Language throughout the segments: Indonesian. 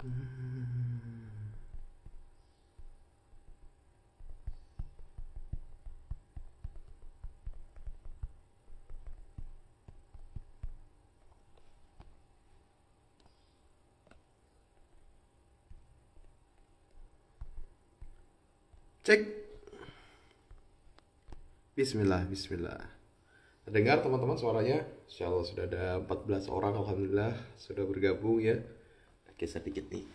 Cek. Bismillah, bismillah. Dengar teman-teman suaranya? Insya Allah sudah ada 14 orang, alhamdulillah sudah bergabung ya. Oke, sedikit nih.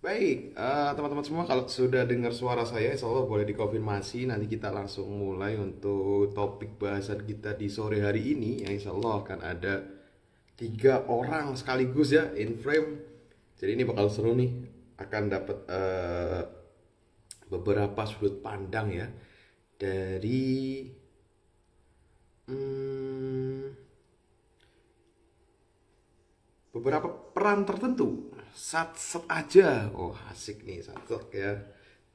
Baik, teman-teman semua, kalau sudah dengar suara saya, insya Allah boleh dikonfirmasi. Nanti kita langsung mulai untuk topik bahasan kita di sore hari ini. Yang insya Allah akan ada 3 orang sekaligus ya, in frame. Jadi ini bakal seru nih. Akan dapat beberapa sudut pandang ya dari beberapa peran tertentu. Sat-sat aja. Oh, asik nih sat-sat ya.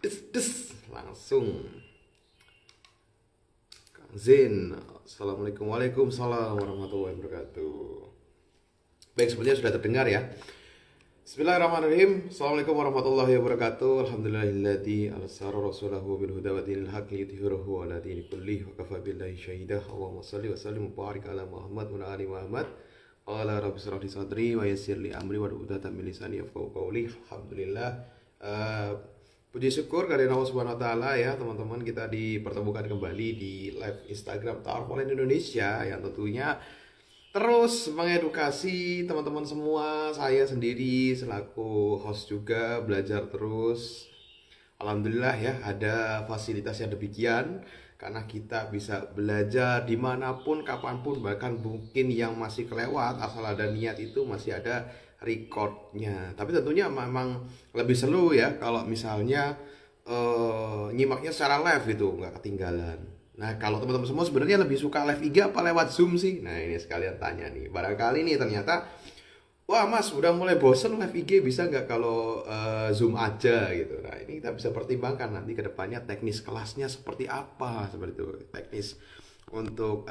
Des langsung. Kang Zain. Assalamualaikum. Waalaikumsalam warahmatullahi wabarakatuh. Baik, sepertinya sudah terdengar ya. Bismillahirrahmanirrahim. Assalamualaikum warahmatullahi wabarakatuh. Alhamdulillahilladzi arsala rasulahu bil huda wa dinil haqqi liyudhhirahu 'ala dini kullih wa kafa billahi shahidah. Allahumma shalli wa sallim wa barik ala Muhammad wa ala ali Muhammad. Qala rabbi shrah li sadri wa yassir li amri wa uqdatam min lisani yafqahu qawli. Alhamdulillah. Puji syukur kepada Allah Subhanahu wa taala ya, teman-teman, kita dipertemukan kembali di live Instagram Ta'aruf Online Indonesia yang tentunya terus mengedukasi teman-teman semua. Saya sendiri selaku host juga belajar terus. Alhamdulillah ya, ada fasilitas yang demikian karena kita bisa belajar dimanapun, kapanpun, bahkan mungkin yang masih kelewat, asal ada niat itu masih ada recordnya. Tapi tentunya memang lebih seru ya kalau misalnya nyimaknya secara live itu nggak ketinggalan. Nah, kalau teman-teman semua sebenarnya lebih suka live IG apa lewat Zoom sih? Nah, ini sekalian tanya nih. Barangkali nih ternyata, wah Mas, udah mulai bosen live IG, bisa nggak kalau Zoom aja gitu. Nah, ini kita bisa pertimbangkan nanti ke depannya teknis kelasnya seperti apa, seperti itu. Teknis untuk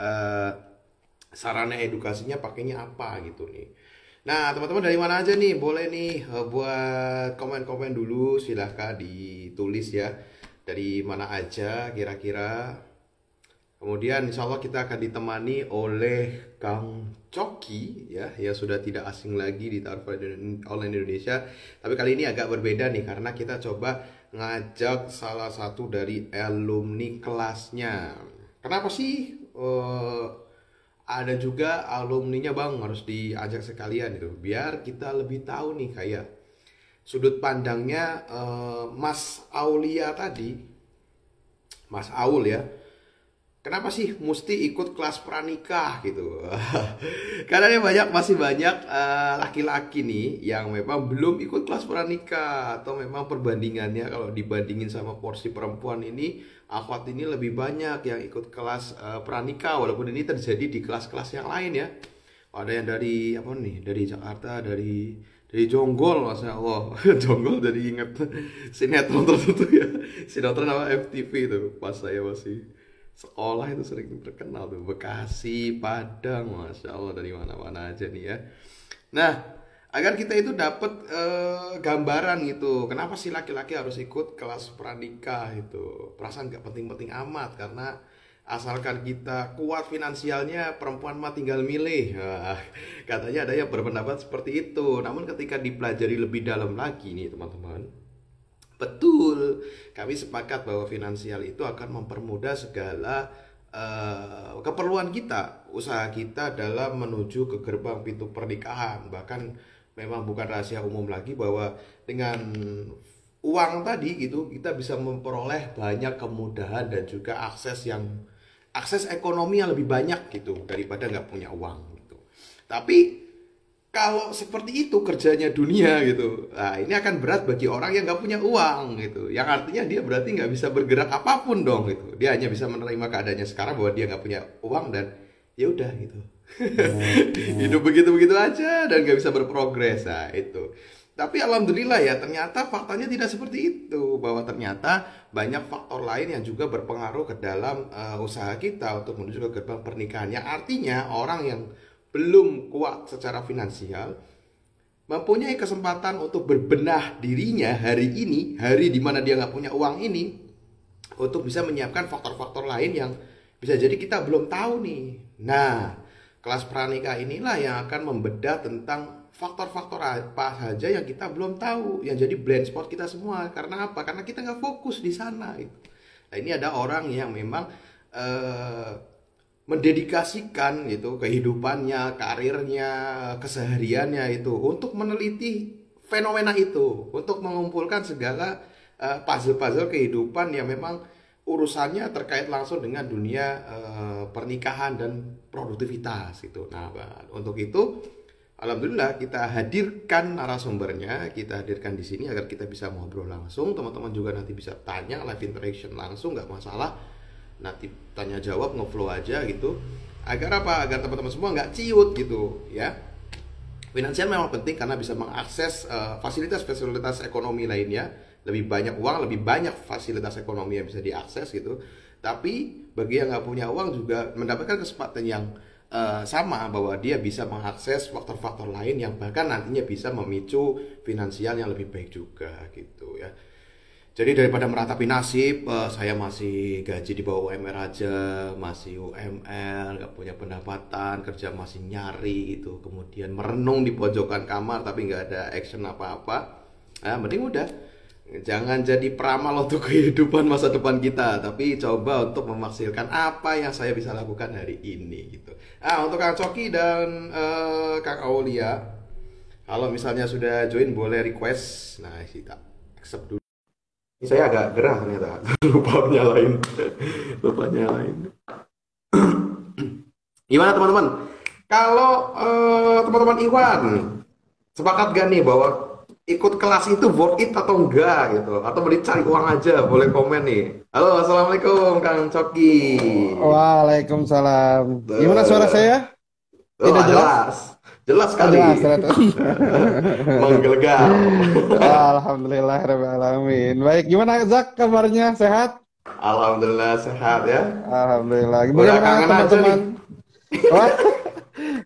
sarana edukasinya pakainya apa gitu nih. Nah, teman-teman dari mana aja nih? Boleh nih buat komen-komen dulu, silahkan ditulis ya. Dari mana aja kira-kira. Kemudian insya Allah kita akan ditemani oleh Kang Coki ya, yang sudah tidak asing lagi di Ta'aruf Online Indonesia. Tapi kali ini agak berbeda nih karena kita coba ngajak salah satu dari alumni kelasnya. Kenapa sih ada juga alumninya Bang, harus diajak sekalian itu biar kita lebih tahu nih kayak sudut pandangnya Mas Aulia tadi, Mas Aul ya. Kenapa sih mesti ikut kelas pranikah gitu? Karena masih banyak laki-laki nih yang memang belum ikut kelas pranikah, atau memang perbandingannya kalau dibandingin sama porsi perempuan ini, akhwat ini lebih banyak yang ikut kelas pranikah, walaupun ini terjadi di kelas-kelas yang lain ya. Ada yang dari apa nih? Dari Jakarta, dari Jonggol, masya Allah. Jonggol jadi inget sinetron tertentu ya. Sinetron apa FTV itu pas saya masih sekolah itu sering terkenal tuh, Bekasi, Padang, masya Allah, dari mana-mana aja nih ya. Nah, agar kita itu dapat gambaran gitu, kenapa sih laki-laki harus ikut kelas pranikah itu? Perasaan gak penting-penting amat, karena asalkan kita kuat finansialnya, perempuan mah tinggal milih. Nah, katanya ada yang berpendapat seperti itu. Namun ketika dipelajari lebih dalam lagi nih teman-teman, betul, kami sepakat bahwa finansial itu akan mempermudah segala keperluan kita, usaha kita dalam menuju ke gerbang pintu pernikahan. Bahkan memang bukan rahasia umum lagi bahwa dengan uang tadi gitu kita bisa memperoleh banyak kemudahan dan juga akses ekonomi yang lebih banyak gitu daripada nggak punya uang gitu. Tapi kalau seperti itu kerjanya dunia gitu, nah ini akan berat bagi orang yang nggak punya uang gitu. Yang artinya dia berarti nggak bisa bergerak apapun dong gitu. Dia hanya bisa menerima keadaannya sekarang bahwa dia nggak punya uang dan ya udah gitu. Hidup begitu-begitu aja dan nggak bisa berprogres. Nah itu. Tapi alhamdulillah ya, ternyata faktanya tidak seperti itu. Bahwa ternyata banyak faktor lain yang juga berpengaruh ke dalam usaha kita untuk menuju ke gerbang pernikahan. Yang artinya orang yang belum kuat secara finansial, mempunyai kesempatan untuk berbenah dirinya hari ini, hari di mana dia nggak punya uang ini, untuk bisa menyiapkan faktor-faktor lain yang bisa jadi kita belum tahu nih. Nah, kelas pranikah inilah yang akan membedah tentang faktor-faktor apa saja yang kita belum tahu, yang jadi blind spot kita semua. Karena apa? Karena kita nggak fokus di sana. Nah, ini ada orang yang memang mendedikasikan gitu kehidupannya, karirnya, kesehariannya itu untuk meneliti fenomena itu, untuk mengumpulkan segala puzzle-puzzle kehidupan yang memang urusannya terkait langsung dengan dunia pernikahan dan produktivitas itu. Nah, untuk itu alhamdulillah kita hadirkan narasumbernya, kita hadirkan di sini agar kita bisa ngobrol langsung. Teman-teman juga nanti bisa tanya live interaction langsung, nggak masalah. Nanti tanya jawab ngeflow aja gitu. Agar apa? Agar teman-teman semua nggak ciut gitu ya. Finansial memang penting karena bisa mengakses fasilitas-fasilitas ekonomi lainnya. Lebih banyak uang, lebih banyak fasilitas ekonomi yang bisa diakses gitu. Tapi bagi yang nggak punya uang juga mendapatkan kesempatan yang sama, bahwa dia bisa mengakses faktor-faktor lain yang bahkan nantinya bisa memicu finansial yang lebih baik juga gitu ya. Jadi daripada meratapi nasib, saya masih gaji di bawah UMR aja, masih UMR, nggak punya pendapatan, kerja masih nyari gitu, kemudian merenung di pojokan kamar tapi nggak ada action apa-apa. Nah, mending udah, jangan jadi peramal untuk kehidupan masa depan kita, tapi coba untuk memaksimalkan apa yang saya bisa lakukan hari ini gitu. Nah, untuk Kang Coki dan Kang Aulia, kalau misalnya sudah join boleh request. Nah, kita accept dulu. Ini saya agak gerah ternyata. Lupa nyalain. Gimana teman-teman? Kalau teman-teman Iwan sepakat gak nih bahwa ikut kelas itu worth it atau enggak gitu? Atau beli cari uang aja? Boleh komen nih. Halo, assalamualaikum Kang Coki. Waalaikumsalam. Gimana suara saya? Tidak jelas? Jelas sekali. Jelas. Menggelegar. Alhamdulillahirrahmanirrahim. Baik, gimana Zak kabarnya? Sehat? Alhamdulillah sehat ya. Alhamdulillah. Udah Gimana kangen aja nih. teman-teman? Wah,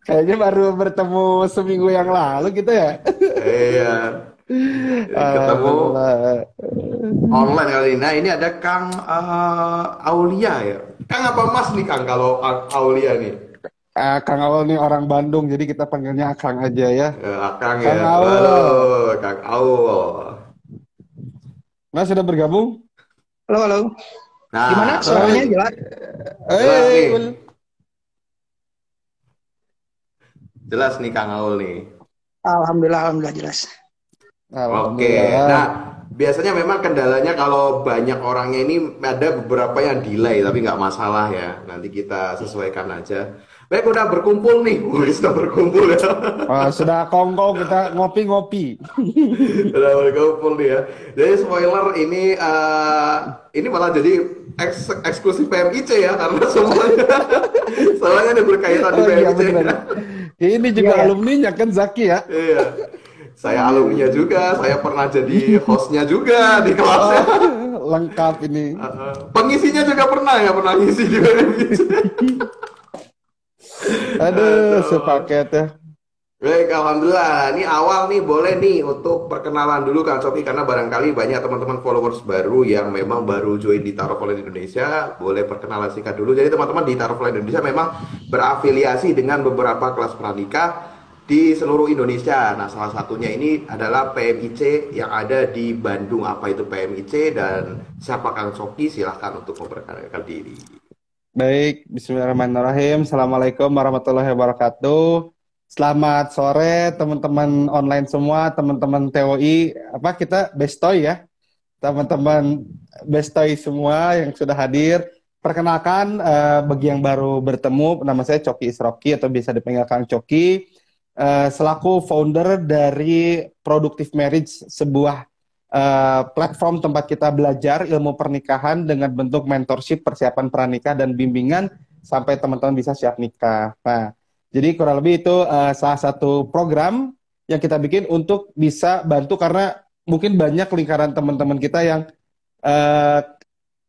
kayaknya baru bertemu seminggu yang lalu gitu ya. Iya. Ketemu online kali ini. Nah, ini ada Kang Aulia ya. Kang apa Mas nih Kang kalau Aulia nih? Kang Awal nih orang Bandung, jadi kita panggilnya Kang aja ya. Kang Kang ya. Awal. Halo, Kang Awal. Mas sudah bergabung? Halo. Nah, Gimana suaranya jelas? Jelas nih. Ul. Jelas nih Kang Awal nih. Alhamdulillah jelas. Oke. Nah, biasanya memang kendalanya kalau banyak orangnya ini ada beberapa yang delay, tapi nggak masalah ya. Nanti kita sesuaikan aja. Baik, udah berkumpul nih. Sudah berkumpul ya. Sudah kongko kita ngopi-ngopi. Udah berkumpul nih ya. Jadi spoiler ini malah jadi eksklusif PMIC ya, karena semuanya ini berkaitan di PMIC. Iya, ini juga alumninya kan Zaki ya. Iya. Saya alumninya juga, saya pernah jadi hostnya juga di kelasnya. Lengkap ini. Pengisinya juga pernah ngisi di PMIC. Aduh, sepaket ya. Baik, alhamdulillah. Ini awal nih, boleh nih untuk perkenalan dulu Kang Coki, karena barangkali banyak teman-teman followers baru yang memang baru join di Tarot Online Indonesia. Boleh perkenalan singkat dulu. Jadi teman-teman di Tarot Online Indonesia memang berafiliasi dengan beberapa kelas pranikah di seluruh Indonesia. Nah, salah satunya ini adalah PMIC yang ada di Bandung. Apa itu PMIC dan siapa Kang Coki? Silahkan untuk memperkenalkan diri. Baik, bismillahirrahmanirrahim. Assalamualaikum warahmatullahi wabarakatuh. Selamat sore teman-teman online semua, teman-teman TOI. Kita Bestoy ya. Teman-teman Bestoy semua yang sudah hadir. Perkenalkan, bagi yang baru bertemu, nama saya Coki Isroki atau bisa dipanggil Kang Coki. Selaku founder dari Productive Marriage, sebuah platform tempat kita belajar ilmu pernikahan dengan bentuk mentorship, persiapan pranikah, dan bimbingan sampai teman-teman bisa siap nikah. Nah, jadi kurang lebih itu salah satu program yang kita bikin untuk bisa bantu, karena mungkin banyak lingkaran teman-teman kita yang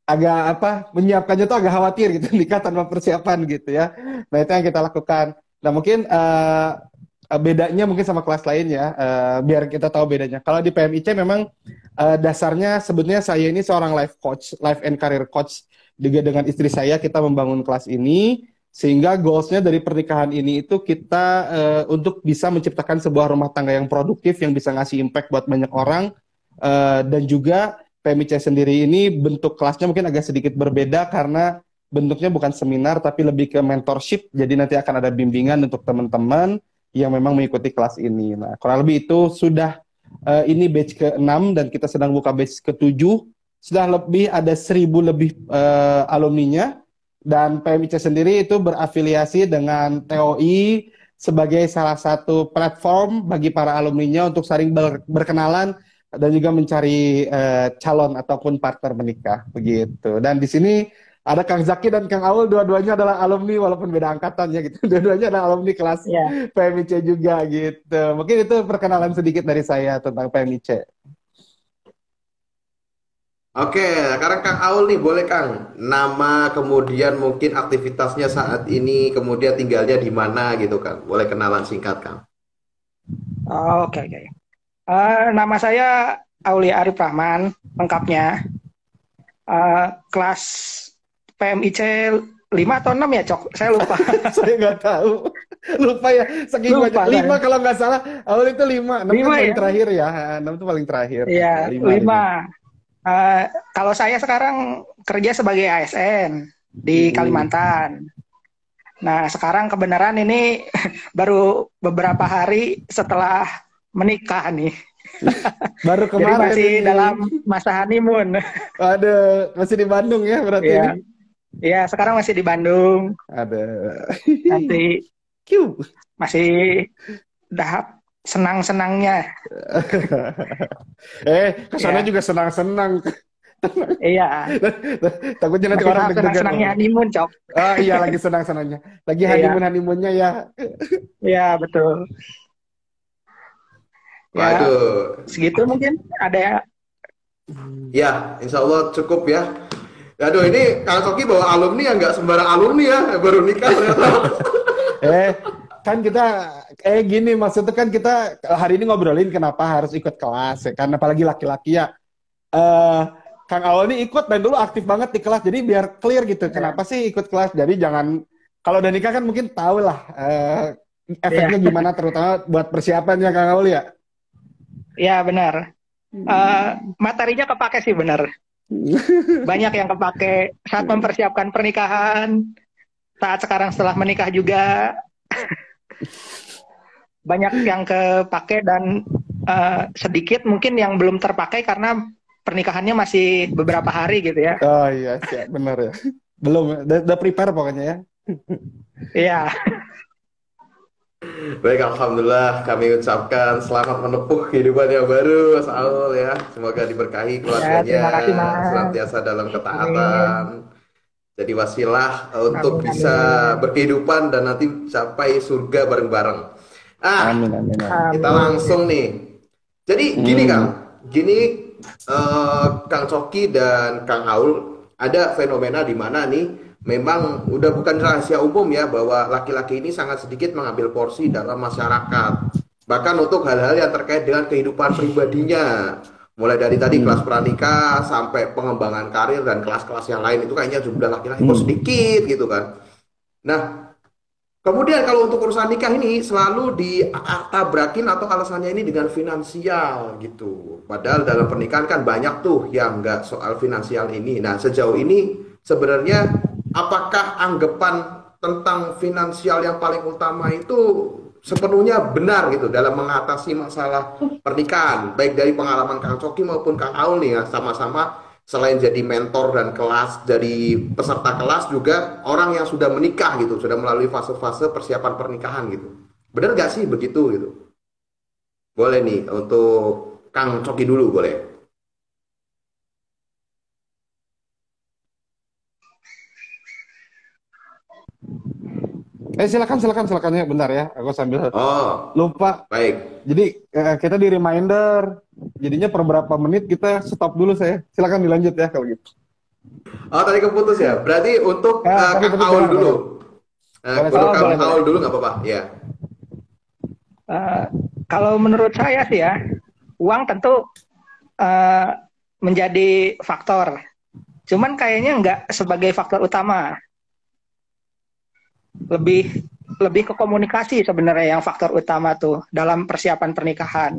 agak menyiapkannya tuh agak khawatir gitu, nikah tanpa persiapan gitu ya. Nah, itu yang kita lakukan. Nah, mungkin bedanya mungkin sama kelas lain ya, biar kita tahu bedanya. Kalau di PMIC memang dasarnya sebetulnya saya ini seorang life coach, life and career coach. Juga dengan istri saya kita membangun kelas ini, sehingga goals-nya dari pernikahan ini itu kita untuk bisa menciptakan sebuah rumah tangga yang produktif, yang bisa ngasih impact buat banyak orang, dan juga PMIC sendiri ini bentuk kelasnya mungkin agak sedikit berbeda karena bentuknya bukan seminar tapi lebih ke mentorship. Jadi nanti akan ada bimbingan untuk teman-teman yang memang mengikuti kelas ini. Nah, kurang lebih itu sudah ini batch ke-6 dan kita sedang buka batch ke-7. Sudah lebih ada 1.000 lebih alumninya, dan PMIC sendiri itu berafiliasi dengan TOI sebagai salah satu platform bagi para alumninya untuk saling berkenalan dan juga mencari calon ataupun partner menikah begitu. Dan di sini ada Kang Zaki dan Kang Aul, dua-duanya adalah alumni walaupun beda angkatan ya gitu. Dua-duanya adalah alumni kelas PMIC juga gitu. Mungkin itu perkenalan sedikit dari saya tentang PMIC. Oke, sekarang Kang Aul nih, boleh Kang, nama kemudian mungkin aktivitasnya saat ini, kemudian tinggalnya di mana gitu Kang. Boleh kenalan singkat Kang. Oke, oke. Nama saya Aulia Arif Rahman, lengkapnya. Kelas PMIC 5 atau 6 ya, Cok? Saya lupa. Saya nggak tahu. Lupa ya, saking Lupa banyak. 5 saya. kalau nggak salah, Aul itu 5. 6 kan 5 paling ya? terakhir ya. 6 itu paling terakhir. Iya, 5. 5. Kalau saya sekarang kerja sebagai ASN di Kalimantan. Nah, sekarang kebenaran ini baru beberapa hari setelah menikah nih. Baru Jadi kemarin masih ini. dalam masa honeymoon. Ada, masih di Bandung ya berarti Iya. ini. Iya, sekarang masih di Bandung. Ada. Nanti Kiu. masih dahap senang-senangnya. Kesana Iya. juga senang-senang. Iya, Takutnya nanti masih orang tahap deg-degan. senang-senangnya honeymoon, Cok. Ah iya, lagi senang-senangnya. Lagi Iya, honeymoon-honeymoonnya ya. iya betul. Ya, Waduh, segitu mungkin ada. ya insya Allah cukup ya. Aduh, ini Kang Coki bawa alumni yang nggak sembarang alumni ya, baru nikah ternyata. Kan kita gini, maksudnya kan kita hari ini ngobrolin kenapa harus ikut kelas ya, karena apalagi laki-laki ya. Kang Awal ini ikut dan dulu aktif banget di kelas, jadi biar clear gitu kenapa sih ikut kelas. Jadi jangan, kalau udah nikah kan mungkin tahu lah efeknya gimana, terutama buat persiapannya Kang Awal ya. Ya benar. Materinya kepake sih benar. Banyak yang kepake saat mempersiapkan pernikahan, saat sekarang setelah menikah juga. Banyak yang kepake dan sedikit mungkin yang belum terpakai karena pernikahannya masih beberapa hari gitu ya. Oh iya, siap, benar ya. Belum, udah prepare pokoknya ya. Iya. Baik, alhamdulillah kami ucapkan selamat menempuh kehidupan yang baru Mas Aul ya. Semoga diberkahi keluarganya, terima kasih, Mas. senantiasa dalam ketaatan. Jadi wasilah untuk bisa berkehidupan dan nanti capai surga bareng-bareng. Amin. Kita langsung nih. Jadi gini Kang Coki dan Kang Aul, ada fenomena di mana nih memang udah bukan rahasia umum ya bahwa laki-laki ini sangat sedikit mengambil porsi dalam masyarakat. Bahkan untuk hal-hal yang terkait dengan kehidupan pribadinya. Mulai dari tadi kelas pranikah sampai pengembangan karir dan kelas-kelas yang lain itu kayaknya jumlah laki-laki kok sedikit gitu kan. Nah, kemudian kalau untuk urusan nikah ini selalu ditabrakin atau alasannya ini dengan finansial gitu. Padahal dalam pernikahan kan banyak tuh yang nggak soal finansial ini. Nah, sejauh ini sebenarnya apakah anggapan tentang finansial yang paling utama itu sepenuhnya benar gitu dalam mengatasi masalah pernikahan, baik dari pengalaman Kang Coki maupun Kang Aul nih ya, sama-sama selain jadi mentor dan kelas, jadi peserta kelas juga orang yang sudah menikah gitu, sudah melalui fase-fase persiapan pernikahan gitu. Benar nggak sih begitu gitu? Boleh nih untuk Kang Coki dulu boleh. Silakan ya, bentar ya. Aku sambil lupa. Baik. Jadi kita di reminder. Jadinya per berapa menit kita stop dulu saya. Silakan dilanjut ya kalau gitu. Oh, tadi keputus ya. Berarti untuk Kang Aul dulu. Boleh Menurut Oh, Kang boleh, boleh. Aul dulu nggak apa-apa. Ya. Eh, Kalau menurut saya sih ya, uang tentu eh, menjadi faktor. Cuman kayaknya nggak sebagai faktor utama. Lebih lebih ke komunikasi sebenarnya yang faktor utama tuh dalam persiapan pernikahan.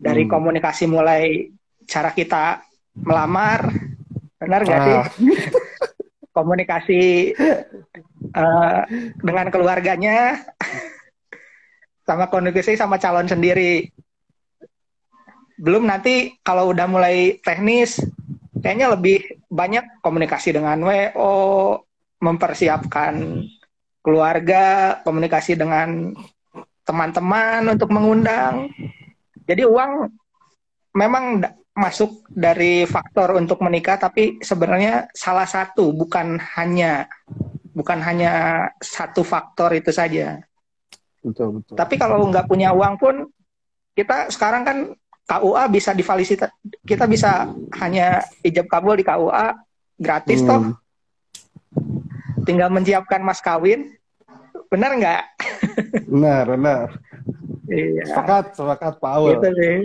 Dari Hmm. komunikasi mulai cara kita melamar, benar nggak sih? Ah, Komunikasi dengan keluarganya, sama komunikasi sama calon sendiri. Belum nanti kalau udah mulai teknis, kayaknya lebih banyak komunikasi dengan WO, mempersiapkan keluarga, komunikasi dengan teman-teman untuk mengundang. Jadi uang memang masuk dari faktor untuk menikah, tapi sebenarnya salah satu, bukan hanya satu faktor itu saja. betul betul. Tapi kalau nggak punya uang pun, kita sekarang kan KUA bisa difasilitasi, kita bisa hanya ijab kabul di KUA gratis toh, Hmm. tinggal menyiapkan mas kawin, benar nggak? Benar benar. Iya, Sepakat Paul. gitu sih.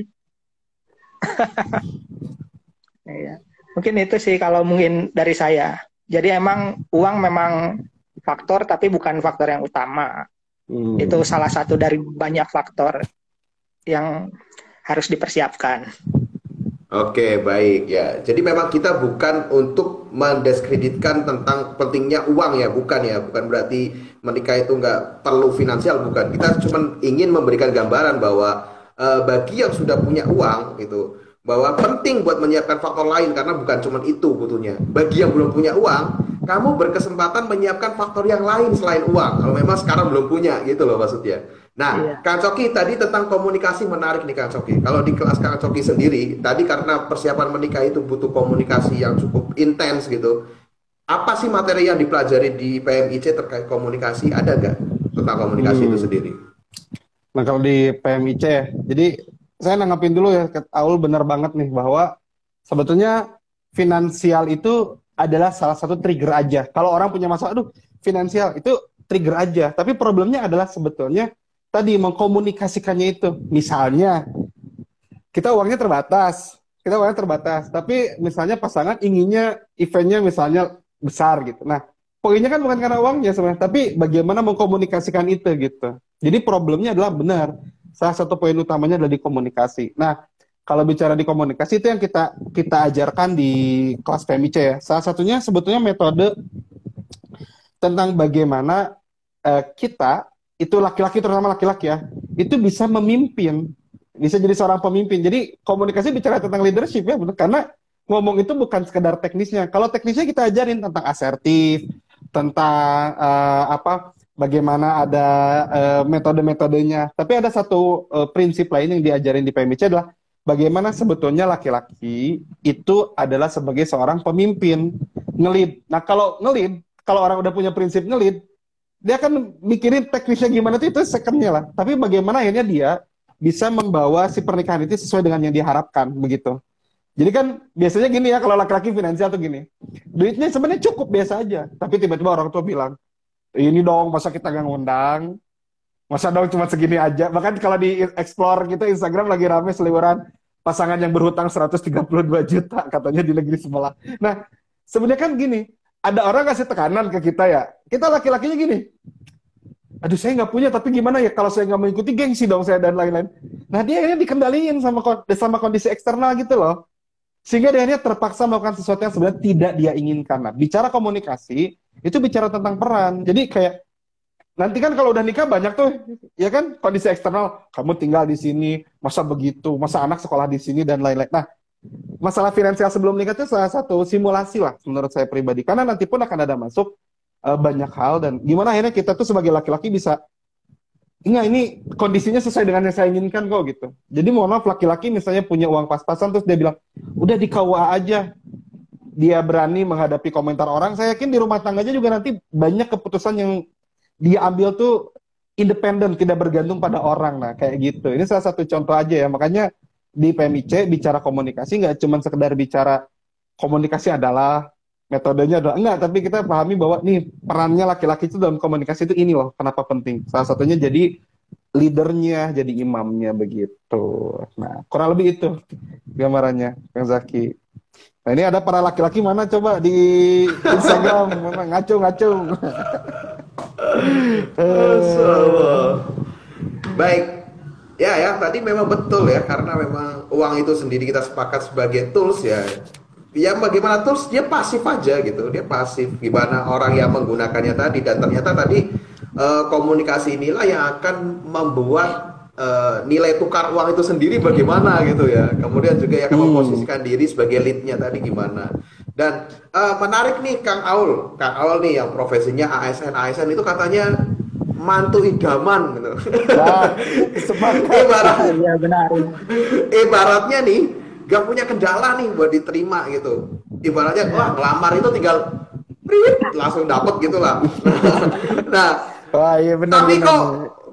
Iya. Mungkin itu sih kalau mungkin dari saya. Jadi emang uang memang faktor, tapi bukan faktor yang utama. Hmm. Itu salah satu dari banyak faktor yang harus dipersiapkan. Oke, baik ya. Jadi memang kita bukan untuk mendiskreditkan tentang pentingnya uang ya, bukan berarti menikah itu nggak perlu finansial, bukan. Kita cuma ingin memberikan gambaran bahwa bagi yang sudah punya uang gitu, bahwa penting buat menyiapkan faktor lain karena bukan cuma itu butuhnya. Bagi yang belum punya uang, kamu berkesempatan menyiapkan faktor yang lain selain uang. Kalau memang sekarang belum punya gitu loh maksudnya. Iya. Nah, Kang Coki tadi tentang komunikasi menarik nih Kang Coki. Kalau di kelas Kang Coki sendiri, tadi karena persiapan menikah itu butuh komunikasi yang cukup intens gitu. Apa sih materi yang dipelajari di PMIC terkait komunikasi? Ada nggak tentang komunikasi itu sendiri? Nah kalau di PMIC ya, jadi saya nanggapin dulu ya, Aul benar banget nih bahwa sebetulnya finansial itu adalah salah satu trigger aja. Kalau orang punya masalah, aduh finansial itu trigger aja. Tapi problemnya adalah sebetulnya tadi mengkomunikasikannya itu. Misalnya kita uangnya terbatas, tapi misalnya pasangan inginnya eventnya misalnya besar gitu. Nah, poinnya kan bukan karena uangnya sebenarnya, tapi bagaimana mengkomunikasikan itu gitu. Jadi problemnya adalah benar. Salah satu poin utamanya adalah di komunikasi. Nah, kalau bicara di komunikasi itu yang kita ajarkan di kelas PMIC ya. Salah satunya sebetulnya metode tentang bagaimana kita itu laki-laki terutama laki-laki ya, itu bisa memimpin, bisa jadi seorang pemimpin. Jadi komunikasi bicara tentang leadership ya, benar. Karena ngomong itu bukan sekedar teknisnya. Kalau teknisnya kita ajarin tentang asertif, tentang bagaimana ada metode-metodenya. Tapi ada satu prinsip lain yang diajarin di PMIC adalah bagaimana sebetulnya laki-laki itu adalah sebagai seorang pemimpin, nge-lead. Nah, kalau orang udah punya prinsip nge-lead, dia akan mikirin teknisnya gimana itu secondnya lah. Tapi bagaimana akhirnya dia bisa membawa si pernikahan itu sesuai dengan yang diharapkan, begitu. Jadi kan biasanya gini ya, kalau laki-laki finansial tuh gini, duitnya sebenarnya cukup biasa aja, tapi tiba-tiba orang tua bilang, ini dong masa kita nggak ngundang, masa dong cuma segini aja. Bahkan kalau di explore gitu Instagram lagi rame seliweran pasangan yang berhutang 132 juta katanya di negeri sebelah. Nah sebenarnya kan gini, ada orang kasih tekanan ke kita ya, kita laki-lakinya gini, aduh saya nggak punya tapi gimana ya kalau saya nggak mengikuti gengsi dong saya dan lain-lain. Nah dia akhirnya dikendaliin sama kondisi eksternal gitu loh, sehingga dia akhirnya terpaksa melakukan sesuatu yang sebenarnya tidak dia inginkan. Nah bicara komunikasi itu bicara tentang peran. Jadi kayak nanti kan kalau udah nikah banyak tuh ya kan kondisi eksternal, kamu tinggal di sini masa begitu, masa anak sekolah di sini dan lain-lain. Nah masalah finansial sebelum nikah itu salah satu simulasi lah menurut saya pribadi, karena nanti pun akan ada masuk banyak hal, dan gimana akhirnya kita tuh sebagai laki-laki bisa enggak ini kondisinya sesuai dengan yang saya inginkan kok gitu. Jadi mohon maaf laki-laki misalnya punya uang pas-pasan terus dia bilang udah di KUA aja, dia berani menghadapi komentar orang, saya yakin di rumah tangganya juga nanti banyak keputusan yang dia ambil tuh independen, tidak bergantung pada orang. Nah kayak gitu, ini salah satu contoh aja ya. Makanya di PMIC bicara komunikasi nggak cuma sekedar bicara komunikasi adalah metodenya adalah enggak, tapi kita pahami bahwa nih perannya laki-laki itu dalam komunikasi itu ini loh, kenapa penting. Salah satunya jadi leadernya, jadi imamnya begitu. Nah, kurang lebih itu gambarannya, Kang Zaki. Nah, ini ada para laki-laki mana coba di Instagram, mana ngacung-ngacung. Masya Allah. Baik. Ya, tadi memang betul ya, karena memang uang itu sendiri kita sepakat sebagai tools ya. Ya bagaimana tools, dia pasif aja gitu, dia pasif. Gimana orang yang menggunakannya tadi, dan ternyata tadi komunikasi inilah yang akan membuat nilai tukar uang itu sendiri bagaimana gitu ya. Kemudian juga yang akan memposisikan diri sebagai leadnya tadi gimana. Dan menarik nih Kang Aul nih yang profesinya ASN itu katanya mantu idaman gitu. Nah, Ya benar. Ibaratnya nih gak punya kendala nih buat diterima gitu. Ibaratnya wah ngelamar itu tinggal langsung dapet gitu lah. Nah, wah iya benar. tapi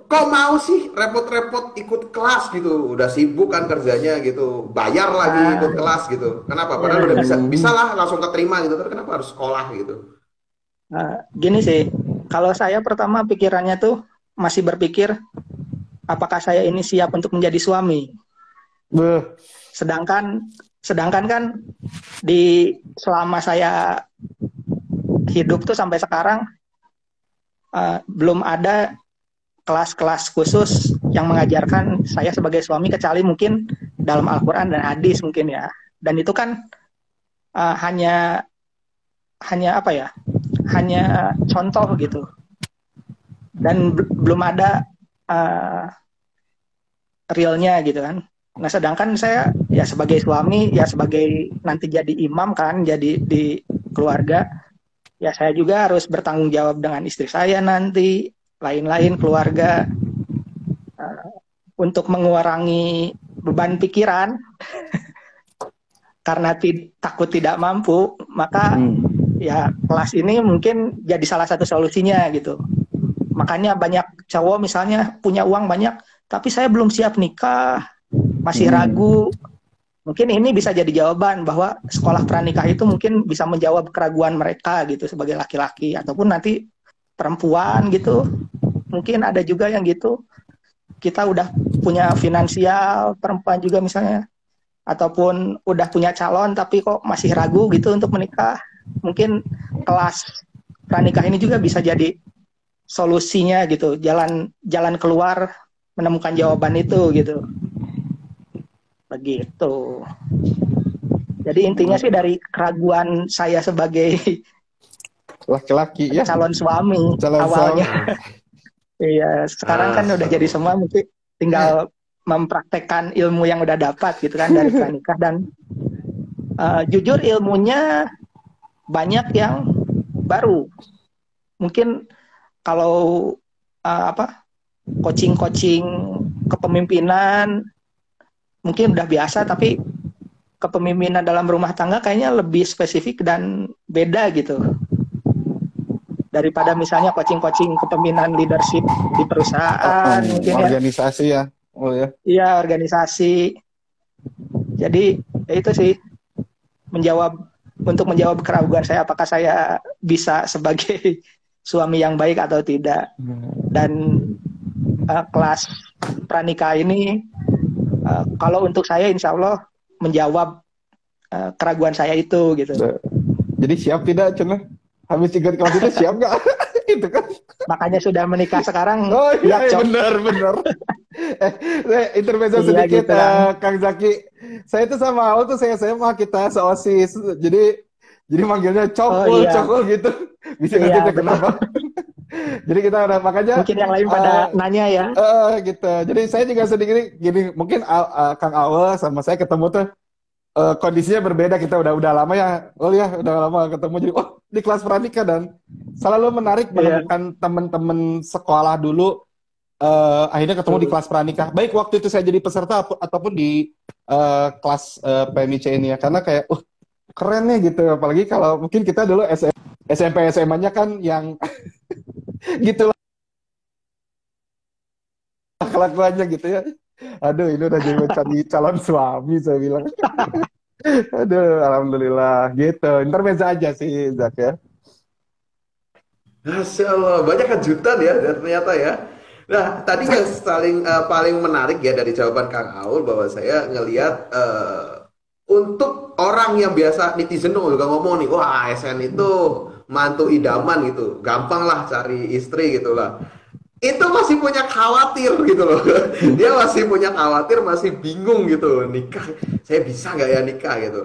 kok mau sih repot-repot ikut kelas gitu? Udah sibuk kan kerjanya gitu, bayar lagi ikut kelas gitu. Kenapa? Padahal udah bisa lah langsung keterima gitu. Tapi kenapa harus sekolah gitu? Gini sih, kalau saya pertama pikirannya tuh masih berpikir apakah saya ini siap untuk menjadi suami. Sedangkan kan di selama saya hidup tuh sampai sekarang belum ada kelas-kelas khusus yang mengajarkan saya sebagai suami, kecuali mungkin dalam Al-Quran dan hadis mungkin ya. Dan itu kan hanya apa ya? Hanya contoh gitu. Dan belum ada realnya gitu kan. Nah, sedangkan saya ya sebagai suami, ya sebagai nanti jadi imam kan, jadi di keluarga, ya saya juga harus bertanggung jawab dengan istri saya nanti, lain-lain keluarga, untuk mengurangi beban pikiran karena takut tidak mampu, maka ya kelas ini mungkin jadi salah satu solusinya gitu. Makanya banyak cowok misalnya punya uang banyak, tapi saya belum siap nikah, masih ragu. Mungkin ini bisa jadi jawaban bahwa sekolah pranikah itu mungkin bisa menjawab keraguan mereka gitu sebagai laki-laki, ataupun nanti perempuan gitu. Mungkin ada juga yang gitu. Kita udah punya finansial, perempuan juga misalnya, ataupun udah punya calon tapi kok masih ragu gitu untuk menikah. Mungkin kelas pranikah ini juga bisa jadi solusinya gitu, jalan keluar menemukan jawaban itu gitu. Begitu. Jadi intinya sih dari keraguan saya sebagai laki-laki ya, calon suami awalnya. Iya, sekarang kan udah jadi semua, mungkin tinggal mempraktekkan ilmu yang udah dapat gitu kan dari pranikah. Dan jujur ilmunya banyak yang baru. Mungkin kalau coaching kepemimpinan mungkin udah biasa, tapi kepemimpinan dalam rumah tangga kayaknya lebih spesifik dan beda gitu. Daripada misalnya coaching kepemimpinan leadership di perusahaan, mungkin organisasi ya. Oh ya. Iya, organisasi. Jadi ya itu sih, untuk menjawab keraguan saya apakah saya bisa sebagai suami yang baik atau tidak. Dan kelas pranikah ini kalau untuk saya insya Allah menjawab keraguan saya itu gitu. Jadi siap tidak Cuna? Habis ikut kelas itu siap nggak? Itu kan. Makanya sudah menikah sekarang. Oh iya, ya, benar. Intermezzo sedikit gitu kan. Kang Zaki. Saya itu sama awal tuh saya SMA kita seosis. Jadi manggilnya cokul gitu. Bisa ngerti kenapa? Jadi kita udah, makanya mungkin yang lain pada nanya ya. Gitu. Jadi saya juga sedikit gini, mungkin Kang Awal sama saya ketemu tuh kondisinya berbeda. Kita udah lama ya, udah lama ketemu. Jadi di kelas pranikah, dan selalu menarik menemukan teman-teman sekolah dulu. Akhirnya ketemu di kelas pranikah. Baik waktu itu saya jadi peserta ataupun di kelas PMIC ini ya, karena kayak keren nih gitu. Apalagi kalau mungkin kita dulu SMP SMA-nya kan yang gitu lah kelakuannya gitu ya. Aduh, ini udah jadi mencari calon suami saya bilang. Aduh, alhamdulillah gitu. Intermezzo aja sih, Zak ya. Masya Allah, banyak kejutan ya ternyata ya. Nah, tadi yang paling menarik ya dari jawaban Kang Aul bahwa saya ngelihat untuk orang yang biasa netizen dong juga ngomong nih, wah ASN itu mantu idaman gitu, gampang lah cari istri gitu lah. Itu masih punya khawatir gitu loh. Dia masih punya khawatir, masih bingung gitu, nikah, saya bisa nggak ya nikah gitu.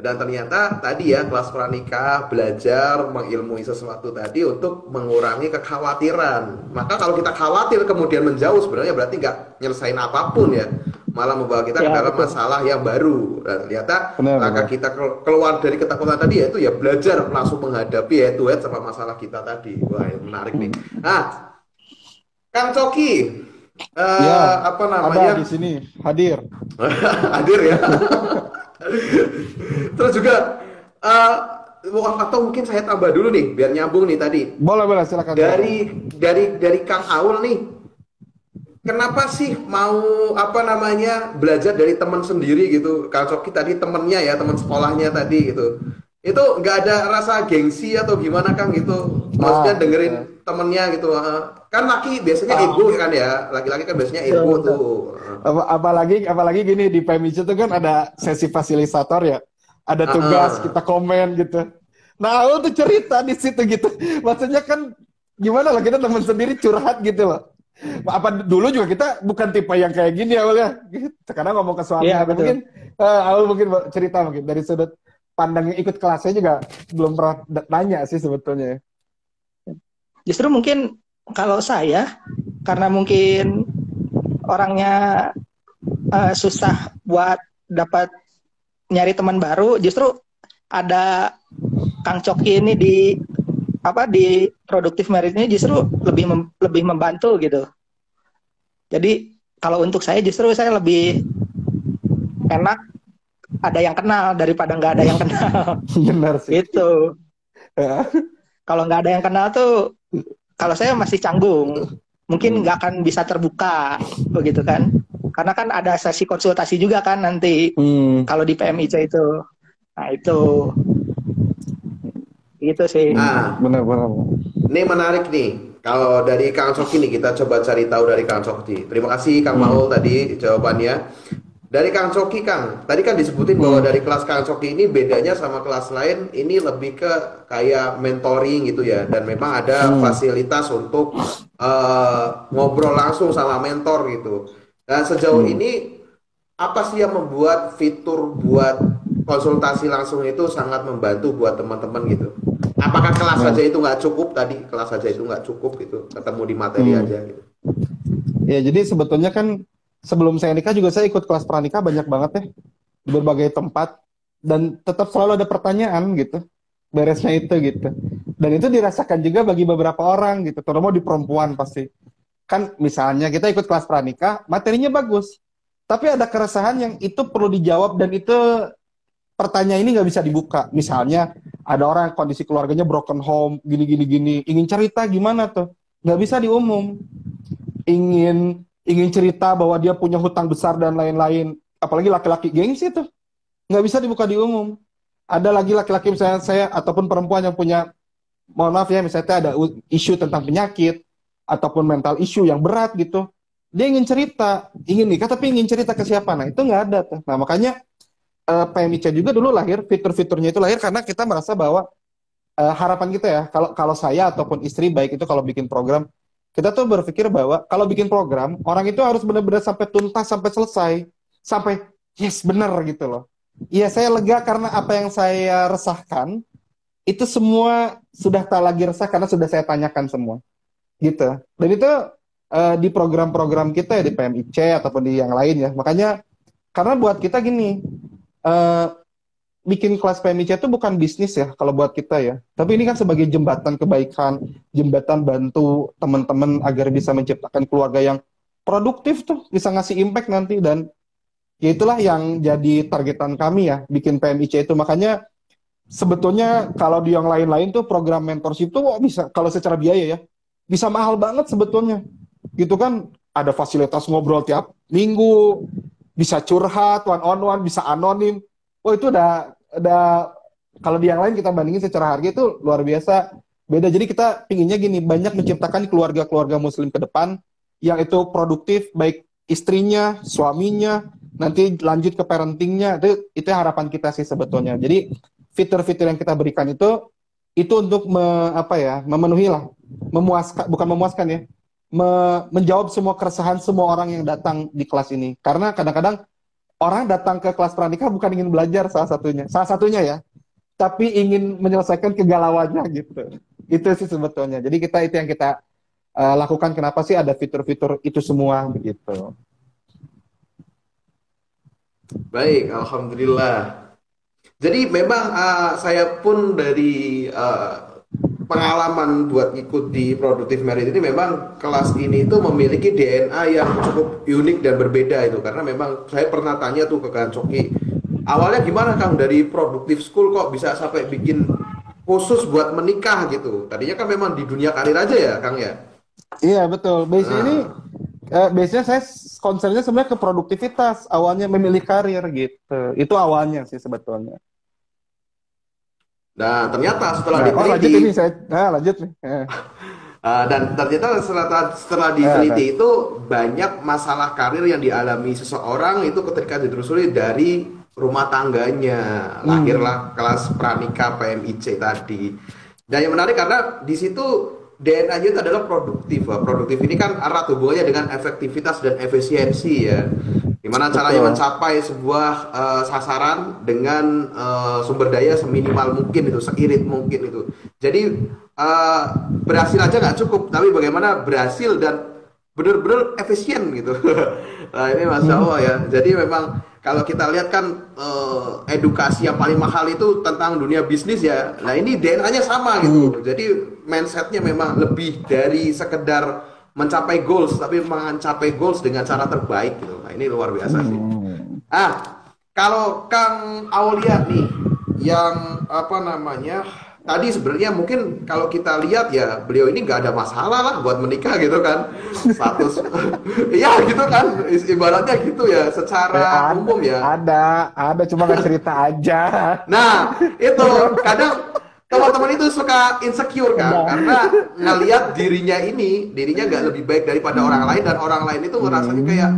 Dan ternyata tadi ya kelas pranikah belajar mengilmui sesuatu tadi untuk mengurangi kekhawatiran. Maka kalau kita khawatir kemudian menjauh sebenarnya berarti nggak nyelesain apapun ya, malah membawa kita ke Ya, dalam betul. masalah yang baru. Dan ternyata Benar, langkah benar. kita keluar dari ketakutan tadi yaitu ya belajar langsung menghadapi head to head sama masalah kita tadi. Wah, ini menarik nih. Nah, Kang Coki, Ya, apa ada di namanya? sini, hadir. Hadir ya. Terus juga eh atau mungkin saya tambah dulu nih biar nyambung nih tadi. Boleh, boleh, silakan, silakan. Dari Kang Aul nih, kenapa sih mau apa namanya belajar dari teman sendiri gitu? Kang Coki tadi temennya ya, teman sekolahnya tadi gitu. Itu nggak ada rasa gengsi atau gimana Kang gitu? Maksudnya Nah, dengerin temennya gitu. Kan laki biasanya Ah, ego kan ya, laki-laki kan biasanya betul, ego betul. tuh. apalagi gini di PMIC itu kan ada sesi fasilitator ya, ada tugas Heeh. kita komen gitu. Nah, aku tuh cerita di situ gitu. Maksudnya kan gimana lah kita teman sendiri curhat gitu loh. Apa dulu juga kita bukan tipe yang kayak gini awalnya. Gitu. Sekarang ngomong ke suami Iya, atau betul. mungkin Aul mungkin cerita mungkin dari sudut pandang yang ikut kelasnya juga belum pernah nanya sih sebetulnya. Justru mungkin kalau saya, karena mungkin orangnya susah buat dapat nyari teman baru, justru ada Kang Coki ini di apa di produktif merit ini justru lebih membantu gitu. Jadi kalau untuk saya justru saya lebih enak ada yang kenal daripada nggak ada yang kenal. Benar sih. Itu kalau nggak ada yang kenal tuh, kalau saya masih canggung, mungkin nggak akan bisa terbuka begitu kan. Karena kan ada sesi konsultasi juga kan nanti Hmm. kalau di PMIC itu. Nah itu gitu sih. Nah, Benar, benar. ini menarik nih. Kalau dari Kang Coki nih kita coba cari tahu dari Kang Coki. Terima kasih Kang Maul tadi jawabannya. Dari Kang Coki, Kang, tadi kan disebutin bahwa dari kelas Kang Coki ini bedanya sama kelas lain, ini lebih ke kayak mentoring gitu ya, dan memang ada fasilitas untuk ngobrol langsung sama mentor gitu. Dan sejauh ini apa sih yang membuat fitur buat konsultasi langsung itu sangat membantu buat teman-teman gitu? Apakah kelas saja itu nggak cukup tadi? Kelas saja itu nggak cukup gitu, ketemu di materi aja gitu. Ya, jadi sebetulnya kan sebelum saya nikah juga saya ikut kelas pranikah banyak banget ya di berbagai tempat dan tetap selalu ada pertanyaan gitu. Beresnya itu gitu. Dan itu dirasakan juga bagi beberapa orang gitu, terutama di perempuan pasti. Kan misalnya kita ikut kelas pranikah, materinya bagus. Tapi ada keresahan yang itu perlu dijawab dan itu pertanyaan ini nggak bisa dibuka. Misalnya ada orang yang kondisi keluarganya broken home, gini, ingin cerita gimana tuh? Nggak bisa diumum. Ingin cerita bahwa dia punya hutang besar dan lain-lain. Apalagi laki-laki gengsi tuh. Nggak bisa dibuka di umum. Ada lagi laki-laki misalnya saya ataupun perempuan yang punya, mohon maaf ya, misalnya ada isu tentang penyakit ataupun mental issue yang berat gitu. Dia ingin cerita, ingin nikah tapi ingin cerita ke siapa? Nah, itu nggak ada tuh. Nah, makanya PMIC juga dulu lahir, fitur-fiturnya itu lahir karena kita merasa bahwa harapan kita ya, kalau saya ataupun istri baik itu kalau bikin program, kita tuh berpikir bahwa kalau bikin program, orang itu harus benar-benar sampai tuntas, sampai selesai, sampai yes benar gitu loh. Iya, saya lega karena apa yang saya resahkan itu semua sudah tak lagi resah karena sudah saya tanyakan semua, gitu. Dan itu di program-program kita ya di PMIC ataupun di yang lain ya. Makanya karena buat kita gini, eh, bikin kelas PMIC itu bukan bisnis ya kalau buat kita ya. Tapi ini kan sebagai jembatan kebaikan, jembatan bantu teman-teman agar bisa menciptakan keluarga yang produktif tuh, bisa ngasih impact nanti dan ya itulah yang jadi targetan kami ya, bikin PMIC itu. Makanya sebetulnya kalau di yang lain-lain tuh program mentorship tuh bisa kalau secara biaya ya, bisa mahal banget sebetulnya. Gitu kan ada fasilitas ngobrol tiap minggu, bisa curhat one on one, bisa anonim. Oh itu udah kalau di yang lain kita bandingin secara harga itu luar biasa beda. Jadi kita pinginnya gini, banyak menciptakan keluarga-keluarga muslim ke depan yang itu produktif, baik istrinya, suaminya, nanti lanjut ke parentingnya. Itu harapan kita sih sebetulnya. Jadi fitur-fitur yang kita berikan itu untuk apa ya, memenuhi lah, memuaskan, bukan memuaskan ya, menjawab semua keresahan semua orang yang datang di kelas ini. Karena kadang-kadang orang datang ke kelas pranikah bukan ingin belajar salah satunya ya, tapi ingin menyelesaikan kegalauannya gitu. Itu sih sebetulnya. Jadi itu yang kita lakukan. Kenapa sih ada fitur-fitur itu semua begitu? Baik, alhamdulillah. Jadi memang saya pun dari pengalaman buat ikut di Produktif Merit ini, memang kelas ini tuh memiliki DNA yang cukup unik dan berbeda itu, karena memang saya pernah tanya tuh ke Kang Coki, awalnya gimana Kang dari Produktif School kok bisa sampai bikin khusus buat menikah gitu? Tadinya kan memang di dunia karir aja ya Kang ya? Iya betul. Biasanya saya concernnya sebenarnya ke produktivitas. Awalnya memilih karir gitu. Itu awalnya sih sebetulnya. Nah ternyata setelah lanjut diteliti, ini lanjut nih. dan ternyata setelah diteliti itu banyak masalah karir yang dialami seseorang itu ketika ditelusuri dari rumah tangganya. Lahirlah kelas pranikah PMIC tadi. Dan yang menarik karena di situ DNA-nya itu adalah produktif. Produktif ini kan erat hubungannya dengan efektivitas dan efisiensi ya. Gimana caranya mencapai sebuah sasaran dengan sumber daya seminimal mungkin itu, seirit mungkin itu. Jadi berhasil aja nggak cukup, tapi bagaimana berhasil dan benar-benar efisien gitu. Nah, ini Masya Allah ya. Jadi memang kalau kita lihat kan edukasi yang paling mahal itu tentang dunia bisnis ya. Nah ini DNA-nya sama gitu. Jadi mindsetnya memang lebih dari sekedar mencapai goals, tapi mencapai goals dengan cara terbaik gitu. Nah ini luar biasa sih. Kalau Kang Aulia nih, yang apa namanya, tadi sebenarnya mungkin kalau kita lihat ya, beliau ini nggak ada masalah lah buat menikah gitu kan, status, ya gitu kan, ibaratnya gitu ya, secara umum ya. Ada cuma nggak cerita aja. Nah itu kadang teman-teman itu suka insecure kan, karena ngelihat dirinya nggak lebih baik daripada orang lain, dan orang lain itu ngerasanya kayak